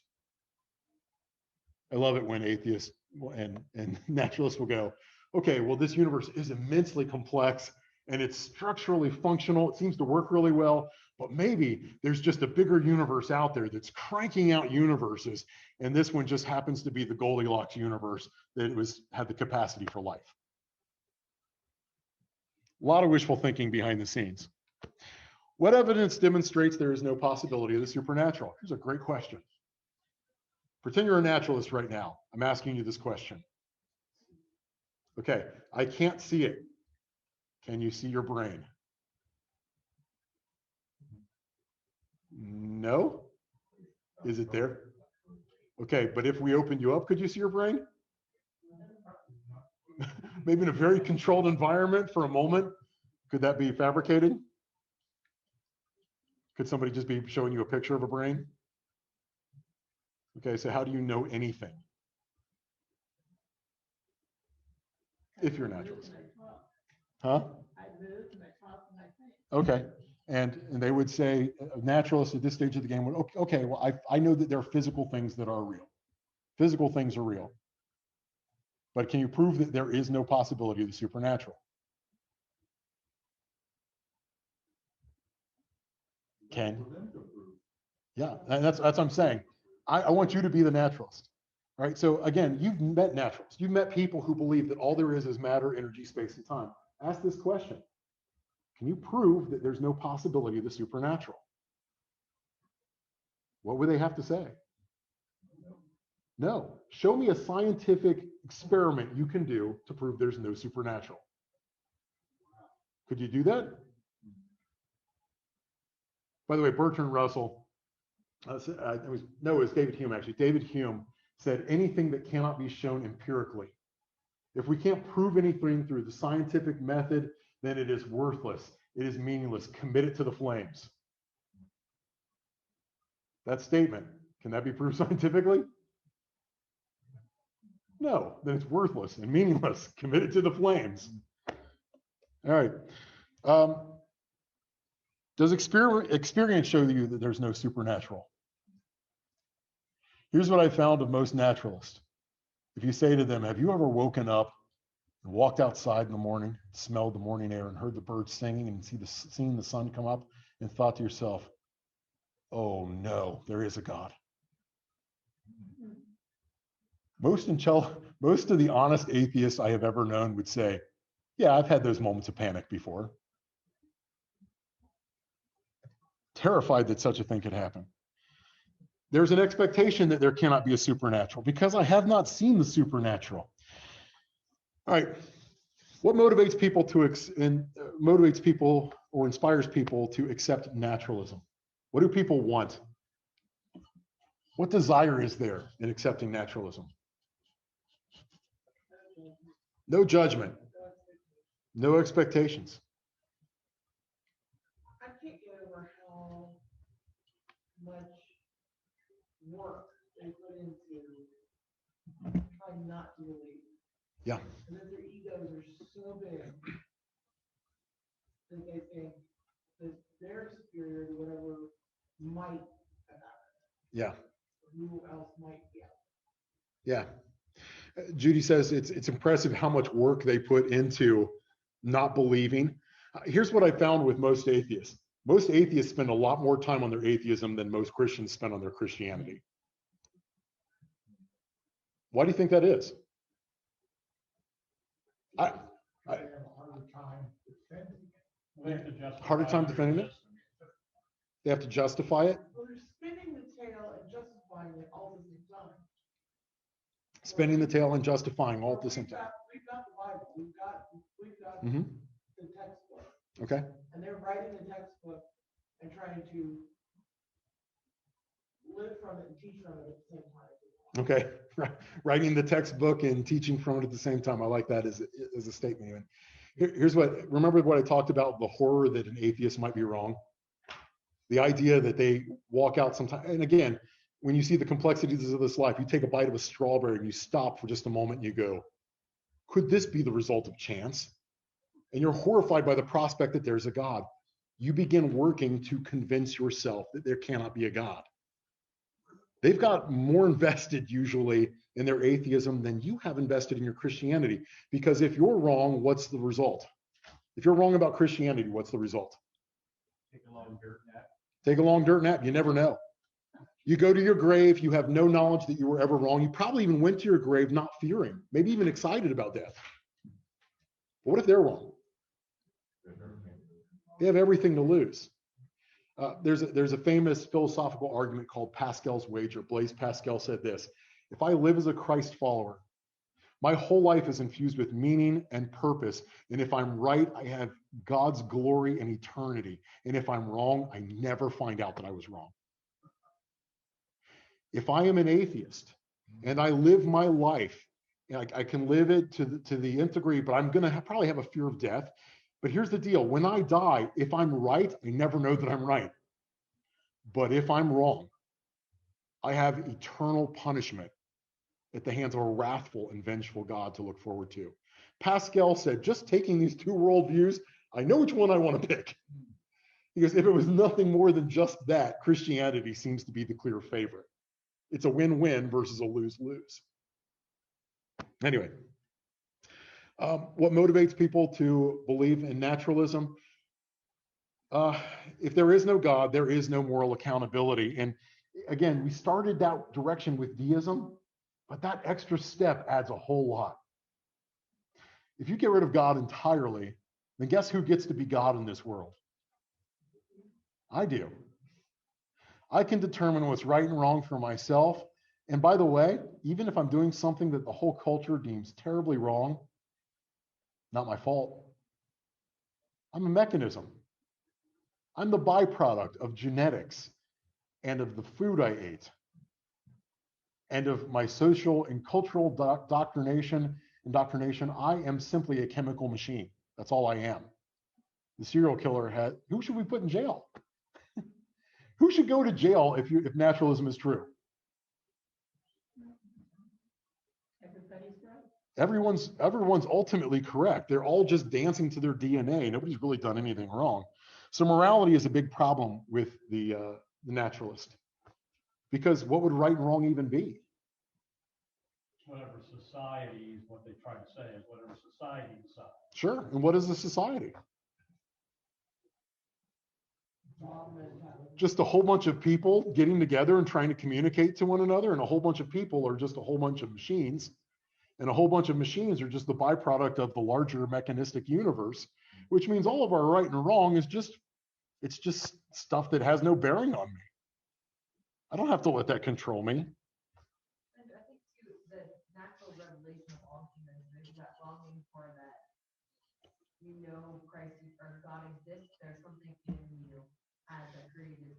I love it when atheists and naturalists will go, okay, well, this universe is immensely complex and it's structurally functional. It seems to work really well, but maybe there's just a bigger universe out there that's cranking out universes. And this one just happens to be the Goldilocks universe that had the capacity for life. A lot of wishful thinking behind the scenes. What evidence demonstrates there is no possibility of the supernatural? Here's a great question. Pretend you're a naturalist right now. I'm asking you this question. Okay, I can't see it. Can you see your brain? No? Is it there? Okay, but if we opened you up, could you see your brain? Maybe in a very controlled environment for a moment. Could that be fabricated? Could somebody just be showing you a picture of a brain? Okay, so how do you know anything? If you're a naturalist. Huh? Okay, and they would say, naturalists at this stage of the game would, okay, well, I know that there are physical things that are real. Physical things are real. But can you prove that there is no possibility of the supernatural? Can. Yeah, and that's what I'm saying. I want you to be the naturalist. All right, so again, you've met naturalists. You've met people who believe that all there is matter, energy, space, and time. Ask this question. Can you prove that there's no possibility of the supernatural? What would they have to say? No. Show me a scientific experiment you can do to prove there's no supernatural. Could you do that? By the way, Bertrand Russell, it was David Hume actually. David Hume said anything that cannot be shown empirically. If we can't prove anything through the scientific method, then it is worthless. It is meaningless. Commit it to the flames. That statement, can that be proved scientifically? No, then it's worthless and meaningless. Commit it to the flames. All right. Does experience show you that there's no supernatural? Here's what I found of most naturalists. If you say to them, have you ever woken up and walked outside in the morning, smelled the morning air and heard the birds singing and seen the sun come up and thought to yourself, oh no, there is a God. Most of the honest atheists I have ever known would say, yeah, I've had those moments of panic before. Terrified that such a thing could happen. There's an expectation that there cannot be a supernatural because I have not seen the supernatural. All right, what motivates people or inspires people to accept naturalism? What do people want? What desire is there in accepting naturalism? No judgment. No expectations. I can't get over how much work they put into trying not to believe. Yeah. And that their egos are so big that they think that they're superior to whatever might about it. Yeah. Who else might be out. Yeah. Judy says it's impressive how much work they put into not believing. Here's what I found with most atheists. Most atheists spend a lot more time on their atheism than most Christians spend on their Christianity. Why do you think that is? They have a harder time defending it. They have to justify Harder time their defending it? existence. They have to justify it. Well, they're spinning the tail and justifying it all at the same time. Spinning the tail and justifying all at the same time. We've got the Bible. We've got Mm-hmm. the textbook. Okay. And they're writing the textbook and trying to live from it and teach from it at the same time. Okay. Writing the textbook and teaching from it at the same time. I like that as a statement. Even. Here's what, remember what I talked about, the horror that an atheist might be wrong? The idea that they walk out sometime, and again, when you see the complexities of this life, you take a bite of a strawberry and you stop for just a moment and you go, could this be the result of chance? And you're horrified by the prospect that there's a God. You begin working to convince yourself that there cannot be a God. They've got more invested usually in their atheism than you have invested in your Christianity. Because if you're wrong, what's the result? If you're wrong about Christianity, what's the result? Take a long dirt nap. Take a long dirt nap. You never know. You go to your grave, you have no knowledge that you were ever wrong. You probably even went to your grave not fearing, maybe even excited about death. But what if they're wrong? They have everything to lose. There's a famous philosophical argument called Pascal's wager. Blaise Pascal said this: if I live as a Christ follower, my whole life is infused with meaning and purpose. And if I'm right, I have God's glory and eternity. And if I'm wrong, I never find out that I was wrong. If I am an atheist and I live my life, I can live it to the nth degree, but I'm going to probably have a fear of death. But here's the deal. When I die, if I'm right, I never know that I'm right. But if I'm wrong, I have eternal punishment at the hands of a wrathful and vengeful God to look forward to. Pascal said, just taking these two worldviews, I know which one I want to pick. Because if it was nothing more than just that, Christianity seems to be the clear favorite. It's a win-win versus a lose-lose. Anyway, what motivates people to believe in naturalism? If there is no God, there is no moral accountability. And again, we started that direction with deism, but that extra step adds a whole lot. If you get rid of God entirely, then guess who gets to be God in this world? I do. I can determine what's right and wrong for myself. And by the way, even if I'm doing something that the whole culture deems terribly wrong, not my fault. I'm a mechanism. I'm the byproduct of genetics and of the food I ate and of my social and cultural indoctrination. I am simply a chemical machine. That's all I am. The serial killer had, who should we put in jail? Who should go to jail if naturalism is true? Everyone's ultimately correct. They're all just dancing to their DNA. Nobody's really done anything wrong. So morality is a big problem with the naturalist, because what would right and wrong even be? Whatever society, what they try to say is whatever society decides. Sure. And what is the society? Just a whole bunch of people getting together and trying to communicate to one another, and a whole bunch of people are just a whole bunch of machines, and a whole bunch of machines are just the byproduct of the larger mechanistic universe, which means all of our right and wrong is just stuff that has no bearing on me. I don't have to let that control me. And I think too, the natural revelation of all humans, there's that longing for that, Christ or God exists, there's something in you as a created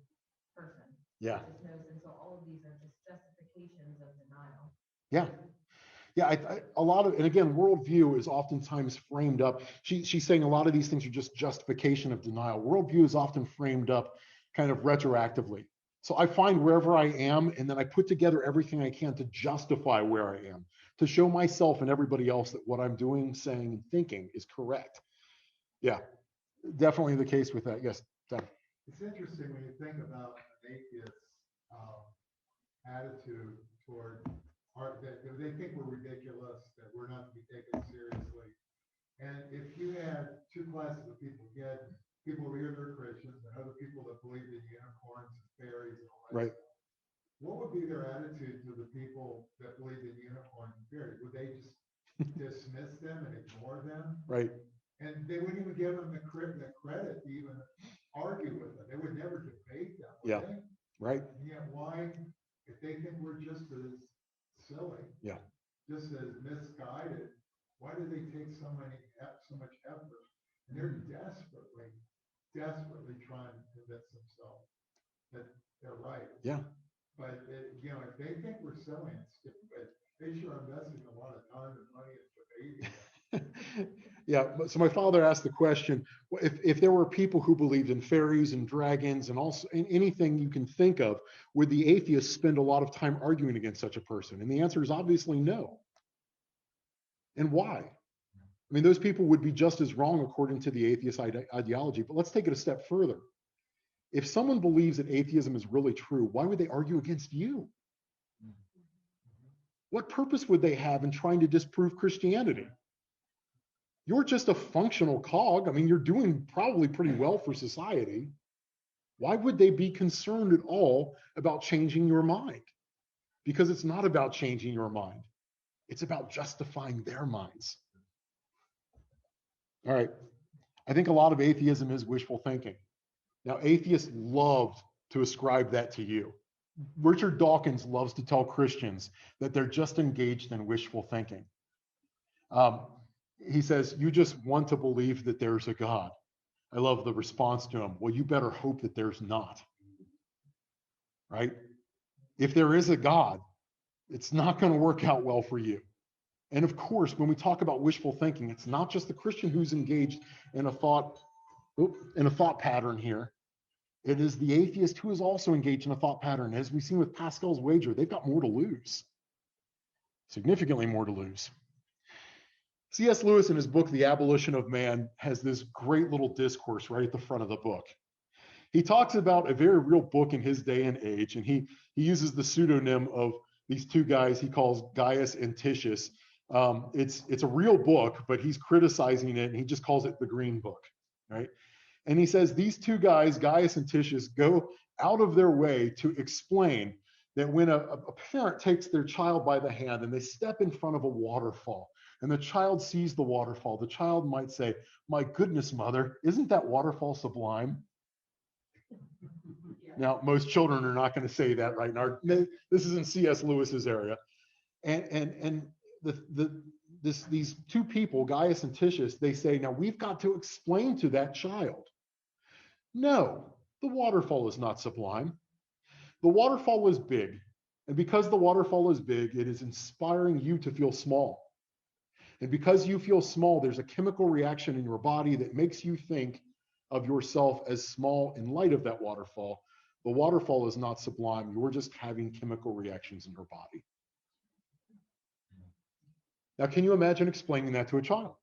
person. Yeah. Just knows, and so all of these are just justifications of denial. Yeah. Yeah, a lot of, and again, worldview is oftentimes framed up. She's saying a lot of these things are just justification of denial. Worldview is often framed up kind of retroactively. So I find wherever I am, and then I put together everything I can to justify where I am, to show myself and everybody else that what I'm doing, saying, and thinking is correct. Yeah, definitely the case with that. Yes, Dan. It's interesting when you think about an atheist's attitude toward art, that they think we're ridiculous, that we're not to be taken seriously. And if you had two classes of people, you had people who are Christians and other people that believe in unicorns and fairies and all that. Right. Stuff, what would be their attitude to the people that believe in unicorns and fairies? Would they just dismiss them and ignore them? Right. And they wouldn't even give them the credit to even argue with them. They would never debate them, would Yeah. they? Right. And yet why, if they think we're just as silly, Yeah, just as misguided, why do they take so much effort? And they're desperately trying to convince themselves that they're right. yeah. But if they think we're silly and stupid, they sure are investing a lot of time and money in debating. Yeah, so my father asked the question, if there were people who believed in fairies and dragons and also in anything you can think of, would the atheists spend a lot of time arguing against such a person? And the answer is obviously no. And why? I mean, those people would be just as wrong according to the atheist ideology, but let's take it a step further. If someone believes that atheism is really true, why would they argue against you? What purpose would they have in trying to disprove Christianity? You're just a functional cog. I mean, you're doing probably pretty well for society. Why would they be concerned at all about changing your mind? Because it's not about changing your mind. It's about justifying their minds. All right. I think a lot of atheism is wishful thinking. Now, atheists love to ascribe that to you. Richard Dawkins loves to tell Christians that they're just engaged in wishful thinking. He says, you just want to believe that there's a God. I love the response to him. Well, you better hope that there's not. Right? If there is a God, it's not going to work out well for you. And of course, when we talk about wishful thinking, it's not just the Christian who's engaged in a thought pattern here. It is the atheist who is also engaged in a thought pattern. As we've seen with Pascal's wager, they've got more to lose. Significantly more to lose. C.S. Lewis, in his book, The Abolition of Man, has this great little discourse right at the front of the book. He talks about a very real book in his day and age, and he uses the pseudonym of these two guys he calls Gaius and Titius. It's a real book, but he's criticizing it, and he just calls it the Green Book, right? And he says these two guys, Gaius and Titius, go out of their way to explain that when a parent takes their child by the hand and they step in front of a waterfall, and the child sees the waterfall, the child might say, "My goodness, mother, isn't that waterfall sublime?" Now, most children are not going to say that right now. This is in C.S. Lewis's area. And these two people, Gaius and Titius, they say, now we've got to explain to that child, no, the waterfall is not sublime. The waterfall is big. And because the waterfall is big, it is inspiring you to feel small. And because you feel small, there's a chemical reaction in your body that makes you think of yourself as small in light of that waterfall. The waterfall is not sublime. You're just having chemical reactions in your body. Now, can you imagine explaining that to a child?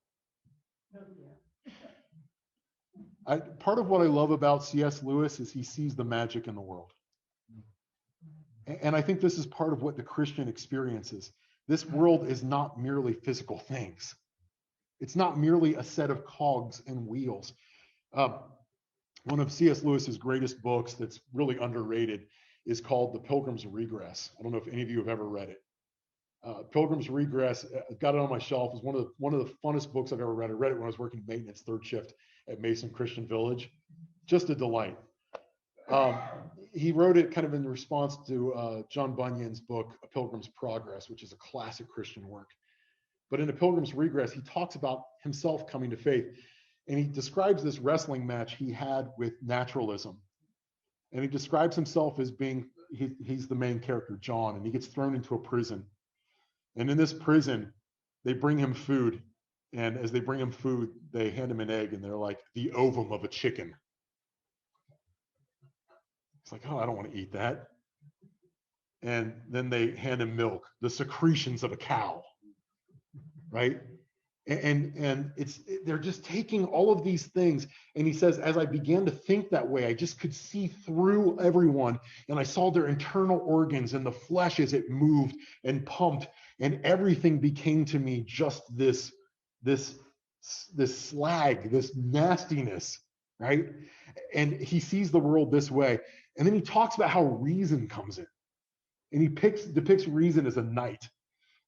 Part of what I love about C.S. Lewis is he sees the magic in the world. And I think this is part of what the Christian experiences. This world is not merely physical things. It's not merely a set of cogs and wheels. One of C.S. Lewis's greatest books that's really underrated is called The Pilgrim's Regress. I don't know if any of you have ever read it. Pilgrim's Regress, I've got it on my shelf, is one of the funnest books I've ever read. I read it when I was working maintenance third shift at Mason Christian Village. Just a delight. He wrote it kind of in response to John Bunyan's book, A Pilgrim's Progress, which is a classic Christian work. But in A Pilgrim's Regress, he talks about himself coming to faith. And he describes this wrestling match he had with naturalism. And he describes himself as being, he's the main character, John, and he gets thrown into a prison. And in this prison, they bring him food. And as they bring him food, they hand him an egg, and they're like, the ovum of a chicken. It's like, oh, I don't want to eat that. And then they hand him milk, the secretions of a cow, right? And they're just taking all of these things. And he says, as I began to think that way, I just could see through everyone, and I saw their internal organs and the flesh as it moved and pumped, and everything became to me just this slag, this nastiness, right? And he sees the world this way. And then he talks about how reason comes in. And he depicts reason as a knight.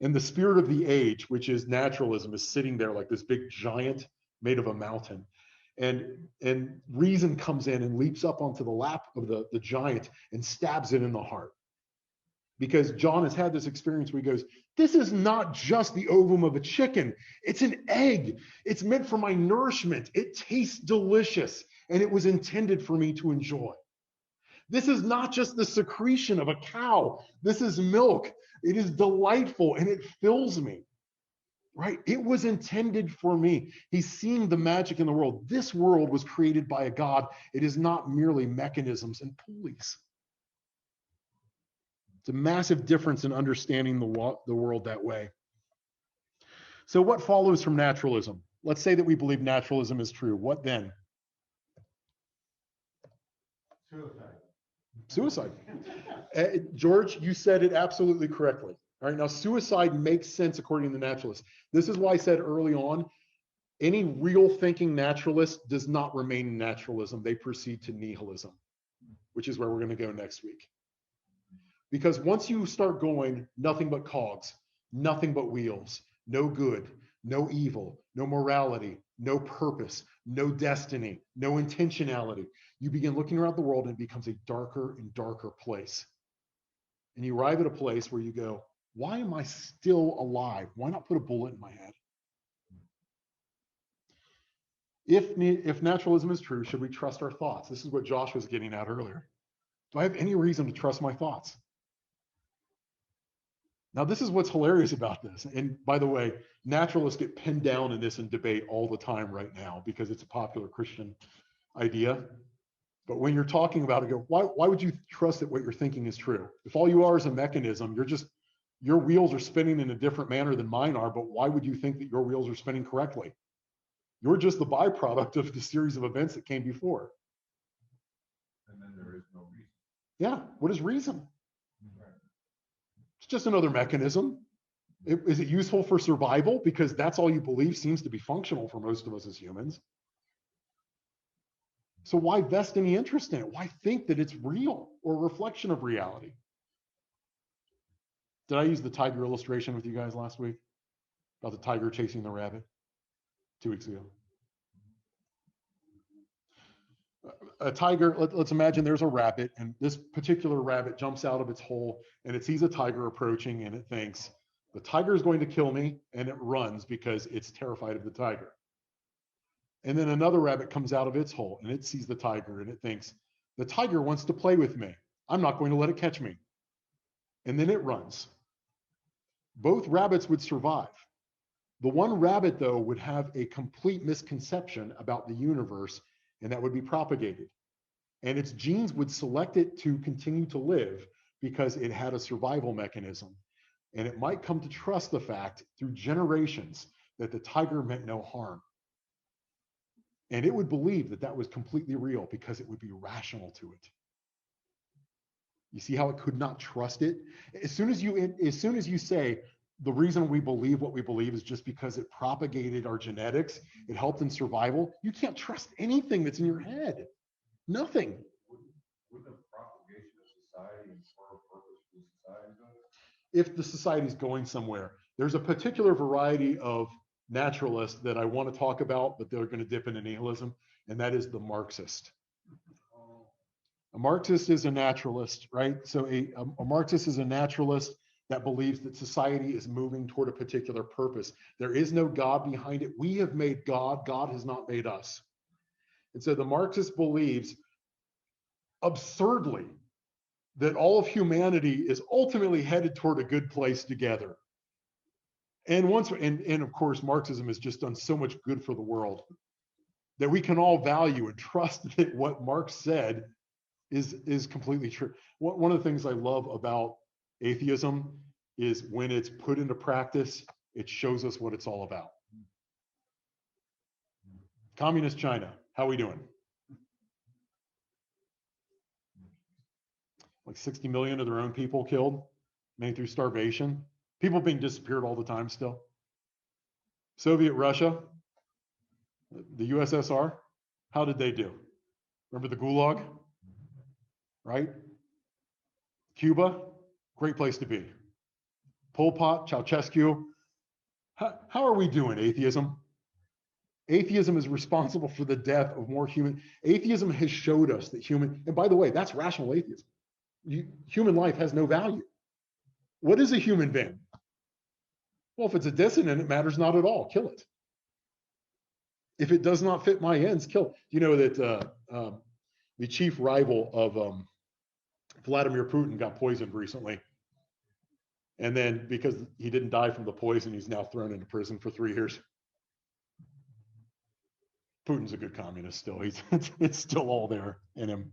And the spirit of the age, which is naturalism, is sitting there like this big giant made of a mountain. And reason comes in and leaps up onto the lap of the giant and stabs it in the heart. Because John has had this experience where he goes, this is not just the ovum of a chicken. It's an egg. It's meant for my nourishment. It tastes delicious, and it was intended for me to enjoy. This is not just the secretion of a cow. This is milk. It is delightful, and it fills me, right? It was intended for me. He's seeing the magic in the world. This world was created by a God. It is not merely mechanisms and pulleys. It's a massive difference in understanding the world that way. So what follows from naturalism? Let's say that we believe naturalism is true. What then? Suicide. George, you said it absolutely correctly. All right, now suicide makes sense according to the naturalists. This is why I said early on, any real thinking naturalist does not remain in naturalism. They proceed to nihilism, which is where we're going to go next week. Because once you start going, nothing but cogs, nothing but wheels, no good, no evil, no morality, no purpose, no destiny, no intentionality, you begin looking around the world and it becomes a darker and darker place. And you arrive at a place where you go, why am I still alive? Why not put a bullet in my head? If naturalism is true, should we trust our thoughts? This is what Josh was getting at earlier. Do I have any reason to trust my thoughts? Now, this is what's hilarious about this. And by the way, naturalists get pinned down in this in debate all the time right now because it's a popular Christian idea. But when you're talking about it, why would you trust that what you're thinking is true? If all you are is a mechanism, your wheels are spinning in a different manner than mine are, but why would you think that your wheels are spinning correctly? You're just the byproduct of the series of events that came before. And then there is no reason. Yeah, what is reason? It's just another mechanism. Is it useful for survival? Because that's all you believe seems to be functional for most of us as humans. So why vest any interest in it? Why think that it's real or a reflection of reality? Did I use the tiger illustration with you guys last week? About the tiger chasing the rabbit? 2 weeks ago. A tiger, let's imagine there's a rabbit, and this particular rabbit jumps out of its hole, and it sees a tiger approaching, and it thinks, the tiger is going to kill me, and it runs because it's terrified of the tiger. And then another rabbit comes out of its hole, and it sees the tiger, and it thinks, the tiger wants to play with me. I'm not going to let it catch me. And then it runs. Both rabbits would survive. The one rabbit, though, would have a complete misconception about the universe, and that would be propagated. And its genes would select it to continue to live because it had a survival mechanism. And it might come to trust the fact through generations that the tiger meant no harm. And it would believe that that was completely real because it would be rational to it. You see how it could not trust it? As soon as you say, the reason we believe what we believe is just because it propagated our genetics, it helped in survival, you can't trust anything that's in your head. Nothing. Wouldn't the propagation of society infer a purpose for society though? If the society is going somewhere, there's a particular variety of naturalists that I want to talk about, but they're going to dip into nihilism, and that is the Marxist. A Marxist is a naturalist, right? So a Marxist is a naturalist that believes that society is moving toward a particular purpose. There is no God behind it. We have made God. God has not made us. And so the Marxist believes absurdly that all of humanity is ultimately headed toward a good place together. And of course, Marxism has just done so much good for the world that we can all value and trust that what Marx said is completely true. One of the things I love about atheism is when it's put into practice, it shows us what it's all about. Communist China, how are we doing? Like 60 million of their own people killed, many through starvation. People being disappeared all the time still. Soviet Russia, the USSR, how did they do? Remember the Gulag? Right? Cuba, great place to be. Pol Pot, Ceausescu. How are we doing, atheism? Atheism is responsible for the death of more human. Atheism has showed us that and by the way, that's rational atheism. Human life has no value. What is a human being? Well, if it's a dissonant, it matters not at all. Kill it. If it does not fit my ends, kill it. You know that the chief rival of Vladimir Putin got poisoned recently. And then because he didn't die from the poison, he's now thrown into prison for 3 years. Putin's a good communist still. It's still all there in him.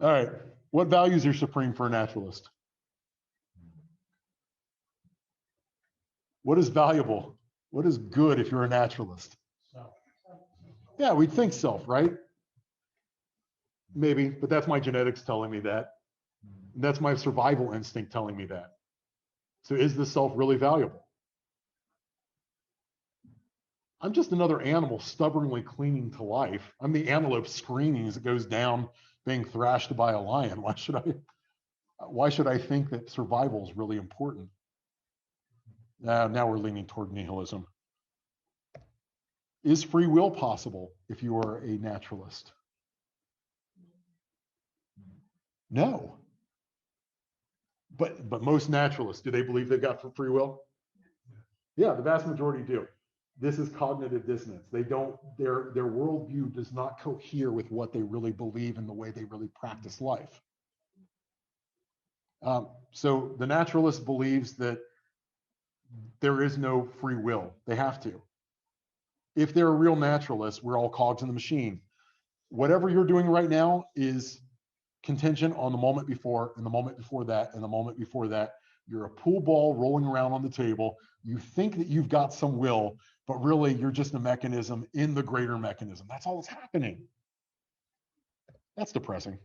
All right. What values are supreme for a naturalist? What is valuable? What is good if you're a naturalist? Self. Yeah, we'd think self, right? Maybe, but that's my genetics telling me that. That's my survival instinct telling me that. So is the self really valuable? I'm just another animal stubbornly clinging to life. I'm the antelope screaming as it goes down, being thrashed by a lion. Why should I think that survival is really important? Now we're leaning toward nihilism. Is free will possible if you are a naturalist? No. But most naturalists, do they believe they've got free will? Yeah, the vast majority do. This is cognitive dissonance. They don't, their worldview does not cohere with what they really believe and the way they really practice life. So the naturalist believes that there is no free will. They have to. If they're a real naturalist, we're all cogs in the machine. Whatever you're doing right now is contingent on the moment before, and the moment before that, and the moment before that. You're a pool ball rolling around on the table. You think that you've got some will, but really you're just a mechanism in the greater mechanism. That's all that's happening. That's depressing.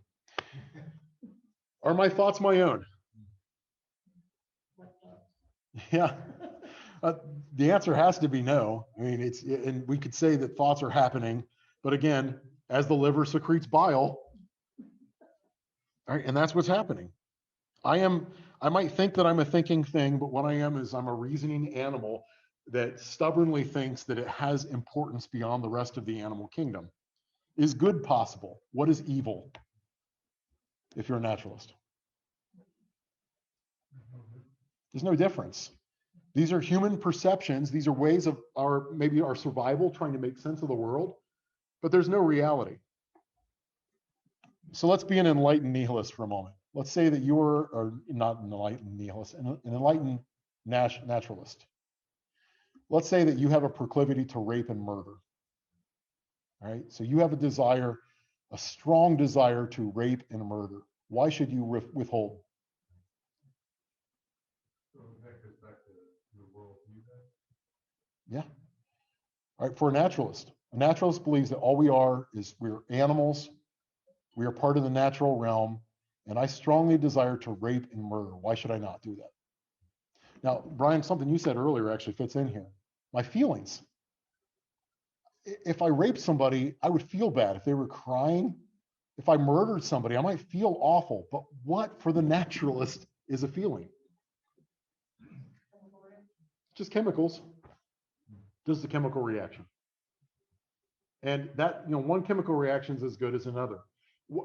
Are my thoughts my own? Yeah. The answer has to be no. I mean, and we could say that thoughts are happening, but again, as the liver secretes bile, right, and that's what's happening. I might think that I'm a thinking thing, but what I am is I'm a reasoning animal that stubbornly thinks that it has importance beyond the rest of the animal kingdom. Is good possible? What is evil if you're a naturalist? There's no difference. These are human perceptions. These are ways of maybe our survival, trying to make sense of the world, but there's no reality. So let's be an enlightened nihilist for a moment. Let's say that or not an enlightened nihilist, an enlightened naturalist. Let's say that you have a proclivity to rape and murder. All right, so you have a strong desire to rape and murder. Why should you withhold? So that goes back to the worldview. Yeah. All right, for a naturalist believes that all we are is we're animals. We are part of the natural realm, and I strongly desire to rape and murder. Why should I not do that? Now, Brian, something you said earlier actually fits in here. My feelings. If I raped somebody, I would feel bad. If they were crying, if I murdered somebody, I might feel awful. But what for the naturalist is a feeling? Just chemicals. Just a chemical reaction. And that, one chemical reaction is as good as another.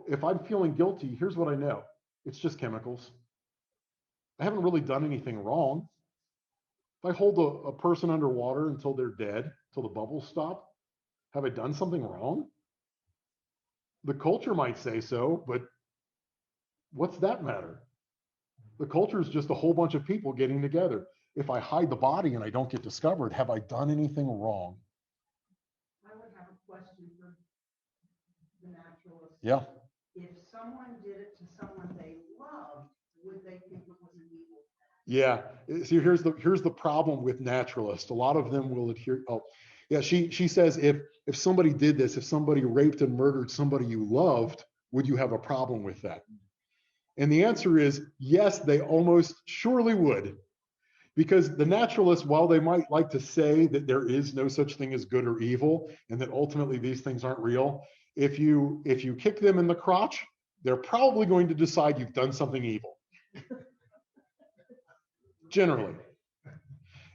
If I'm feeling guilty, here's what I know. It's just chemicals. I haven't really done anything wrong. If I hold a person underwater until they're dead, until the bubbles stop, have I done something wrong? The culture might say so, but what's that matter? The culture is just a whole bunch of people getting together. if I hide the body and I don't get discovered, have I done anything wrong? I would have a question for the naturalist. Yeah. If someone did it to someone they loved, would they think it was an evil? Yeah. See, here's the problem with naturalists. A lot of them will adhere. Oh, yeah. She says if somebody did this, if somebody raped and murdered somebody you loved, would you have a problem with that? And the answer is yes, they almost surely would. Because the naturalists, while they might like to say that there is no such thing as good or evil, and that ultimately these things aren't real, if you kick them in the crotch, they're probably going to decide you've done something evil. Generally.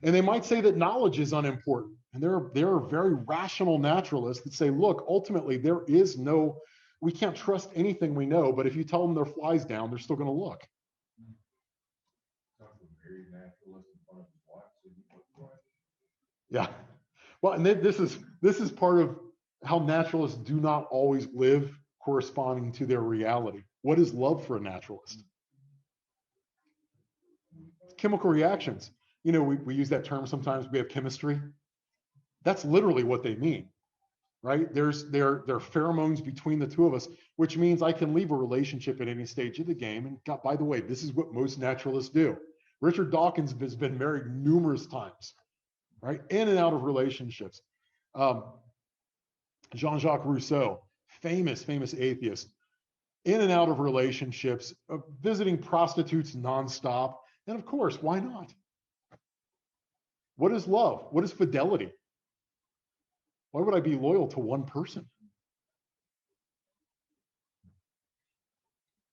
And they might say that knowledge is unimportant. And there are very rational naturalists that say, look, ultimately there is no, we can't trust anything we know, but if you tell them there are flies down, they're still going to look. Yeah. Well, and this is part of how naturalists do not always live corresponding to their reality. What is love for a naturalist? Chemical reactions. You know, we use that term sometimes. We have chemistry. That's literally what they mean, right? There are pheromones between the two of us, which means I can leave a relationship at any stage of the game. And God, by the way, this is what most naturalists do. Richard Dawkins has been married numerous times, right? In and out of relationships. Jean-Jacques Rousseau, famous atheist, in and out of relationships, visiting prostitutes nonstop. And of course, why not? What is love? What is fidelity? Why would I be loyal to one person?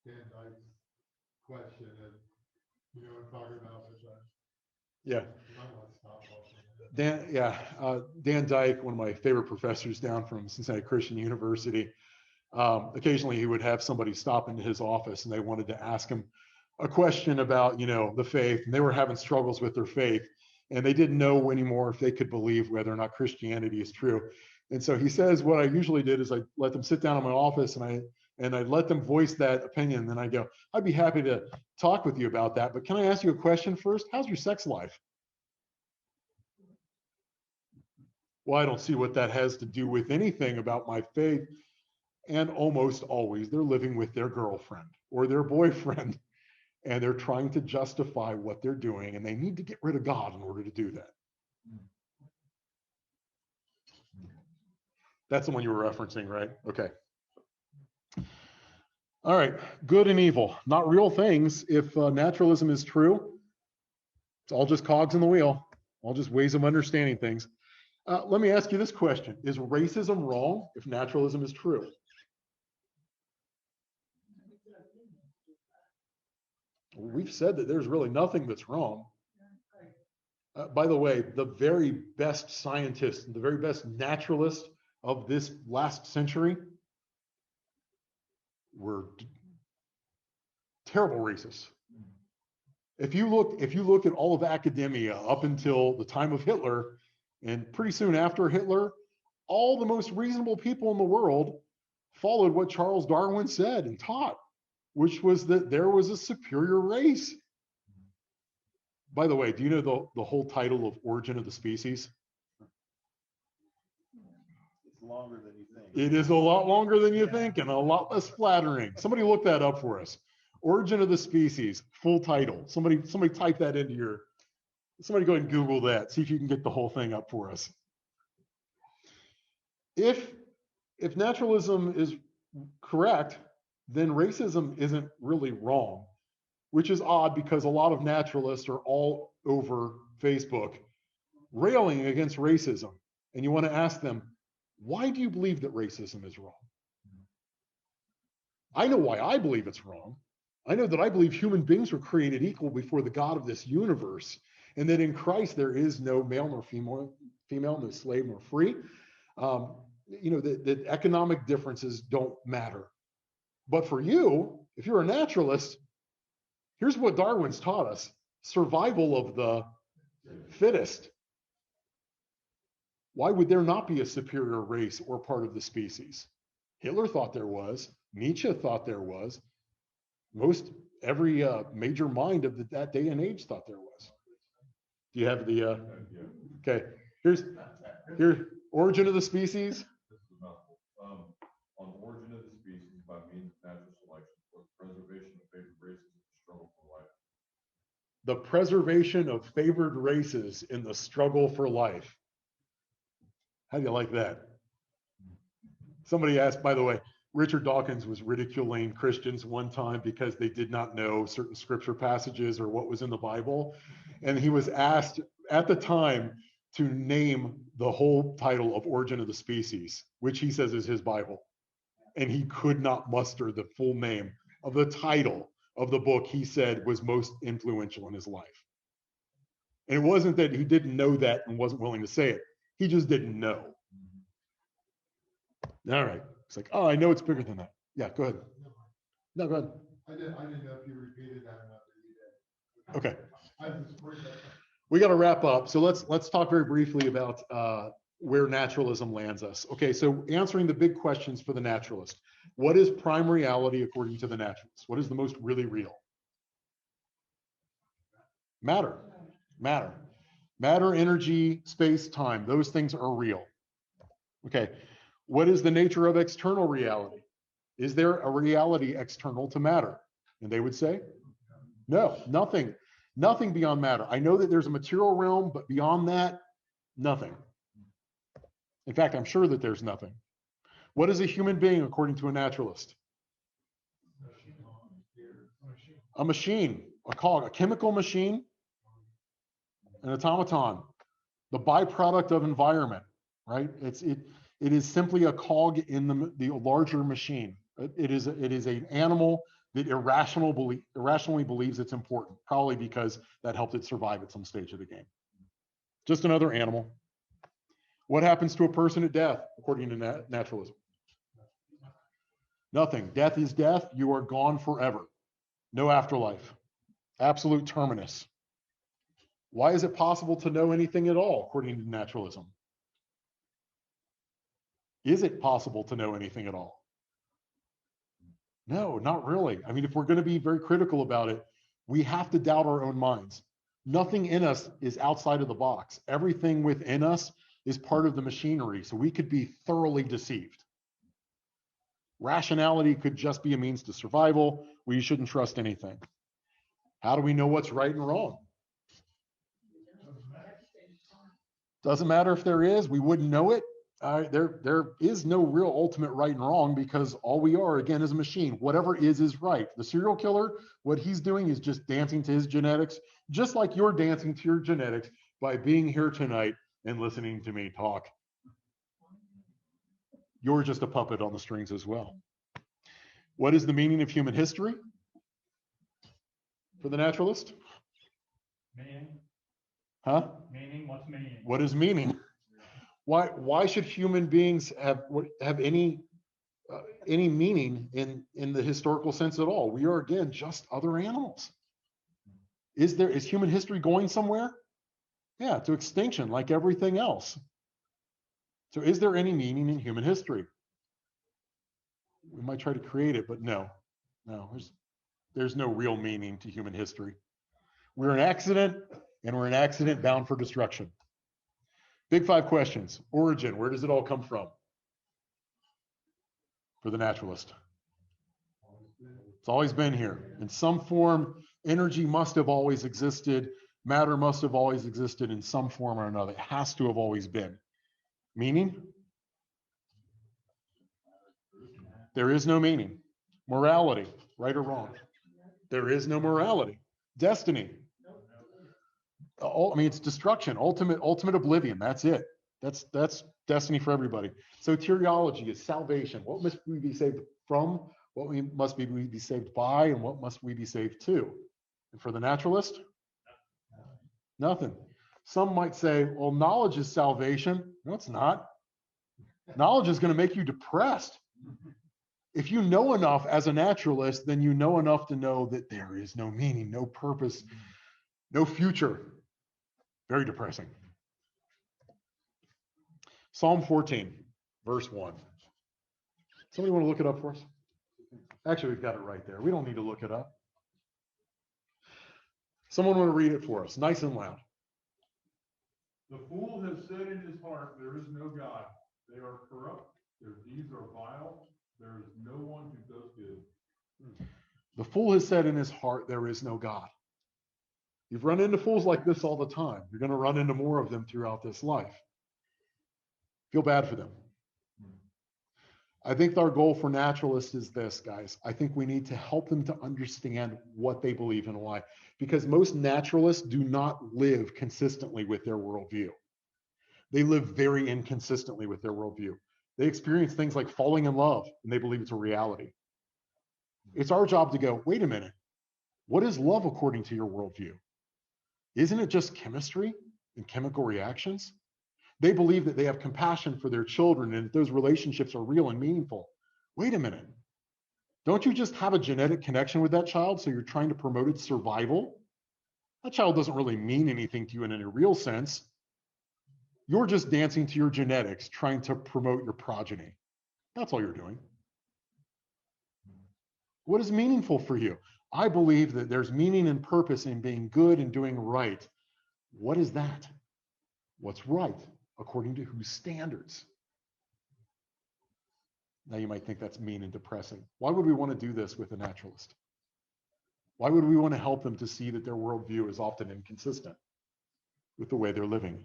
Dan Dyke's question, and you know what I'm talking about, which Yeah. you might want to stop talking. Dan Dyke, one of my favorite professors down from Cincinnati Christian University. Occasionally he would have somebody stop into his office and they wanted to ask him a question about, you know, the faith, and they were having struggles with their faith, and they didn't know anymore if they could believe whether or not Christianity is true. And so he says, what I usually did is I let them sit down in my office and I let them voice that opinion. Then I go, I'd be happy to talk with you about that, but can I ask you a question first? How's your sex life? Well, I don't see what that has to do with anything about my faith. And almost always they're living with their girlfriend or their boyfriend, and they're trying to justify what they're doing, and they need to get rid of God in order to do that. That's the one you were referencing, right? Okay. All right, good and evil, not real things. If naturalism is true, it's all just cogs in the wheel, all just ways of understanding things. Let me ask you this question. Is racism wrong if naturalism is true? We've said that there's really nothing that's wrong. By the way, the very best scientists, the very best naturalists of this last century were terrible racists. If you look at all of academia up until the time of Hitler, and pretty soon after Hitler, all the most reasonable people in the world followed what Charles Darwin said and taught, which was that there was a superior race. By the way, do you know the whole title of Origin of the Species? It's longer than you think. It is a lot longer than you think and a lot less flattering. Somebody look that up for us. Origin of the Species, full title. Somebody type that into your, somebody go ahead and Google that. See if you can get the whole thing up for us. If naturalism is correct, then racism isn't really wrong, which is odd because a lot of naturalists are all over Facebook railing against racism. And you want to ask them, why do you believe that racism is wrong? I know why I believe it's wrong. I know that I believe human beings were created equal before the God of this universe, and that in Christ there is no male nor female, no slave nor free. You know, that economic differences don't matter. But for you, if you're a naturalist, here's what Darwin's taught us: survival of the fittest. Why would there not be a superior race or part of the species? Hitler thought there was. Nietzsche thought there was. Every major mind of that day and age thought there was. Do you have the, Yeah. okay, here's origin of the species. This is a mouthful. On origin of the species by means of natural selection for the preservation of favored races in the struggle for life. The preservation of favored races in the struggle for life. How do you like that? Somebody asked, by the way, Richard Dawkins was ridiculing Christians one time because they did not know certain scripture passages or what was in the Bible. And he was asked at the time to name the whole title of Origin of the Species, which he says is his Bible. And he could not muster the full name of the title of the book he said was most influential in his life. And it wasn't that he didn't know that and wasn't willing to say it. He just didn't know. All right. It's like, oh, I know it's bigger than that. Yeah, go ahead. No, go ahead. I didn't know if you repeated that enough or you did. Okay. I just worried about that. We got to wrap up. So let's talk very briefly about where naturalism lands us. Okay, so answering the big questions for the naturalist. What is prime reality according to the naturalist? What is the most really real? Matter. Matter. Matter, energy, space, time. Those things are real. Okay. What is the nature of external reality? Is there a reality external to matter? And they would say, no, nothing. Nothing beyond matter. I know that there's a material realm, but beyond that, nothing. In fact, I'm sure that there's nothing. What is a human being according to a naturalist? A machine, a cog, a chemical machine, an automaton, the byproduct of environment, right? It is simply a cog in the larger machine. It is an animal that irrationally believes it's important, probably because that helped it survive at some stage of the game. Just another animal. What happens to a person at death, according to naturalism? Nothing. Death is death. You are gone forever. No afterlife. Absolute terminus. Why is it possible to know anything at all, according to naturalism? Is it possible to know anything at all? No, not really. I mean, if we're going to be very critical about it, we have to doubt our own minds. Nothing in us is outside of the box. Everything within us is part of the machinery, so we could be thoroughly deceived. Rationality could just be a means to survival. We shouldn't trust anything. How do we know what's right and wrong? Doesn't matter if there is, we wouldn't know it. There is no real ultimate right and wrong because all we are, again, is a machine. Whatever is right. The serial killer, what he's doing is just dancing to his genetics, just like you're dancing to your genetics by being here tonight and listening to me talk. You're just a puppet on the strings as well. What is the meaning of human history for the naturalist? Meaning? Huh? Meaning? What's meaning? What is meaning? Why should human beings have any meaning in the historical sense at all? We are, again, just other animals. Is human history going somewhere? Yeah, to extinction, like everything else. So is there any meaning in human history? We might try to create it, but no, there's no real meaning to human history. We're an accident, and we're an accident bound for destruction. Big five questions. Origin, where does it all come from? For the naturalist. It's always been here. In some form, energy must have always existed. Matter must have always existed in some form or another. It has to have always been. Meaning? There is no meaning. Morality, right or wrong? There is no morality. Destiny. I mean, it's destruction, ultimate oblivion. That's it. That's destiny for everybody. Soteriology is salvation. What must we be saved from? What must we be saved by? And what must we be saved to? And for the naturalist, nothing. Some might say, well, knowledge is salvation. No, it's not. Knowledge is going to make you depressed. If you know enough as a naturalist, then you know enough to know that there is no meaning, no purpose, no future. Very depressing. Psalm 14, verse 1. Somebody want to look it up for us? Actually, we've got it right there. We don't need to look it up. Someone want to read it for us, nice and loud. The fool has said in his heart, there is no God. They are corrupt. Their deeds are vile. There is no one who does good. The fool has said in his heart, there is no God. You've run into fools like this all the time. You're going to run into more of them throughout this life. Feel bad for them. I think our goal for naturalists is this, guys. I think we need to help them to understand what they believe and why. Because most naturalists do not live consistently with their worldview. They live very inconsistently with their worldview. They experience things like falling in love, and they believe it's a reality. It's our job to go, wait a minute, what is love according to your worldview? Isn't it just chemistry and chemical reactions? They believe that they have compassion for their children and that those relationships are real and meaningful. Wait a minute. Don't you just have a genetic connection with that child, so you're trying to promote its survival? That child doesn't really mean anything to you in any real sense. You're just dancing to your genetics, trying to promote your progeny. That's all you're doing. What is meaningful for you? I believe that there's meaning and purpose in being good and doing right. What is that? What's right? According to whose standards? Now you might think that's mean and depressing. Why would we want to do this with a naturalist? Why would we want to help them to see that their worldview is often inconsistent with the way they're living?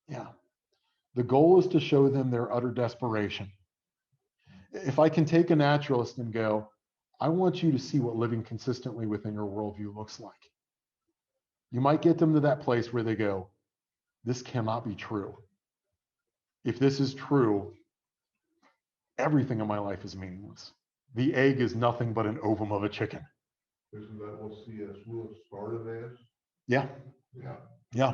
Yeah. The goal is to show them their utter desperation. If I can take a naturalist and go, I want you to see what living consistently within your worldview looks like. You might get them to that place where they go, this cannot be true. If this is true, everything in my life is meaningless. The egg is nothing but an ovum of a chicken. Isn't that what C.S. Lewis started as? Yeah. Yeah. Yeah.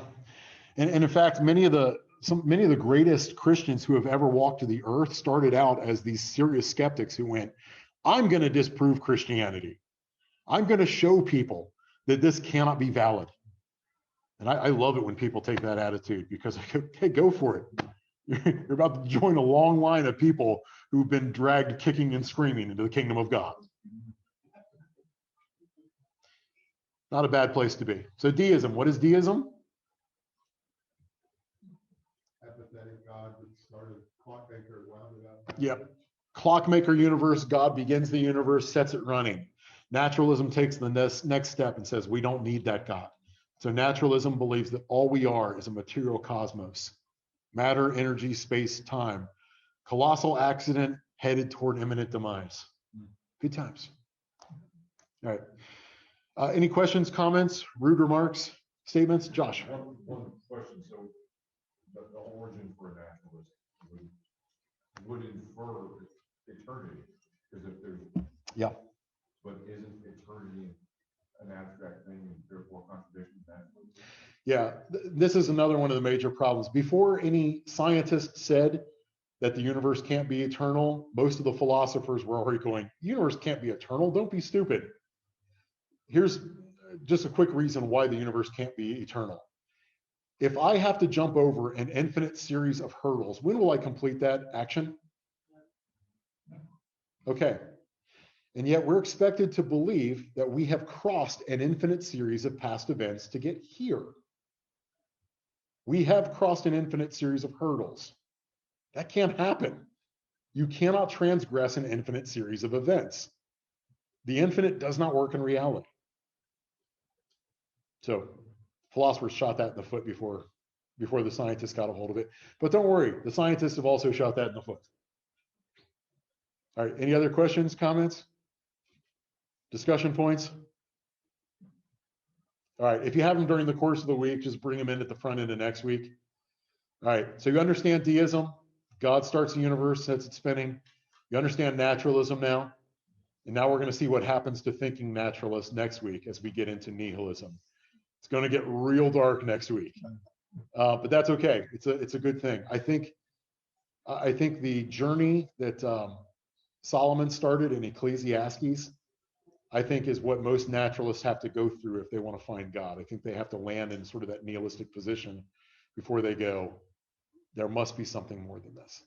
And in fact, many of the greatest Christians who have ever walked to the earth started out as these serious skeptics who went, I'm going to disprove Christianity. I'm going to show people that this cannot be valid. And I love it when people take that attitude because, hey, go for it. You're about to join a long line of people who've been dragged kicking and screaming into the kingdom of God. Not a bad place to be. So deism, what is deism? Apathetic God that started clockmaker, wound it up. Yep. Clockmaker universe, God begins the universe, sets it running. Naturalism takes the next step and says, we don't need that God. So naturalism believes that all we are is a material cosmos. Matter, energy, space, time. Colossal accident headed toward imminent demise. Good times. All right. Any questions, comments, rude remarks, statements? Josh. One question. So the origin for naturalism would infer eternity, because if there's, yeah, but isn't eternity an abstract thing and therefore contradiction to naturalism? Yeah, this is another one of the major problems. Before any scientist said that the universe can't be eternal, most of the philosophers were already going, the universe can't be eternal, don't be stupid. Here's just a quick reason why the universe can't be eternal. If I have to jump over an infinite series of hurdles, when will I complete that action? Okay. And yet we're expected to believe that we have crossed an infinite series of past events to get here. We have crossed an infinite series of hurdles. That can't happen. You cannot transgress an infinite series of events. The infinite does not work in reality. So philosophers shot that in the foot before the scientists got a hold of it. But don't worry, the scientists have also shot that in the foot. All right, any other questions, comments, discussion points? All right, if you have them during the course of the week, just bring them in at the front end of next week. All right, so you understand deism. God starts the universe, sets it spinning. You understand naturalism now. And now we're going to see what happens to thinking naturalists next week as we get into nihilism. It's going to get real dark next week, but that's okay. It's a good thing. I think the journey that Solomon started in Ecclesiastes, I think, is what most naturalists have to go through if they want to find God. I think they have to land in sort of that nihilistic position before they go, there must be something more than this.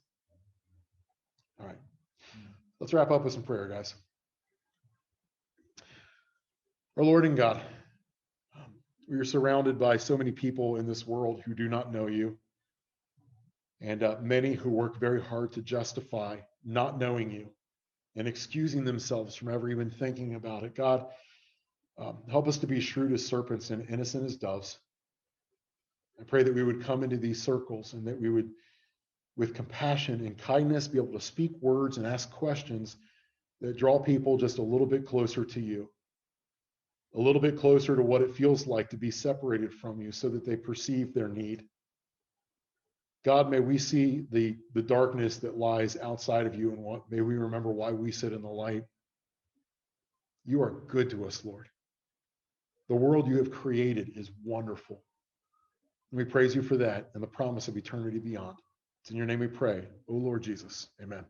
All right. Let's wrap up with some prayer, guys. Our Lord and God, We are surrounded by so many people in this world who do not know you, and many who work very hard to justify not knowing you and excusing themselves from ever even thinking about it. God, help us to be shrewd as serpents and innocent as doves. I pray that we would come into these circles and that we would, with compassion and kindness, be able to speak words and ask questions that draw people just a little bit closer to you, a little bit closer to what it feels like to be separated from you so that they perceive their need. God, may we see the darkness that lies outside of you, and may we remember why we sit in the light. You are good to us, Lord. The world you have created is wonderful. And we praise you for that and the promise of eternity beyond. It's in your name we pray, O Lord Jesus. Amen.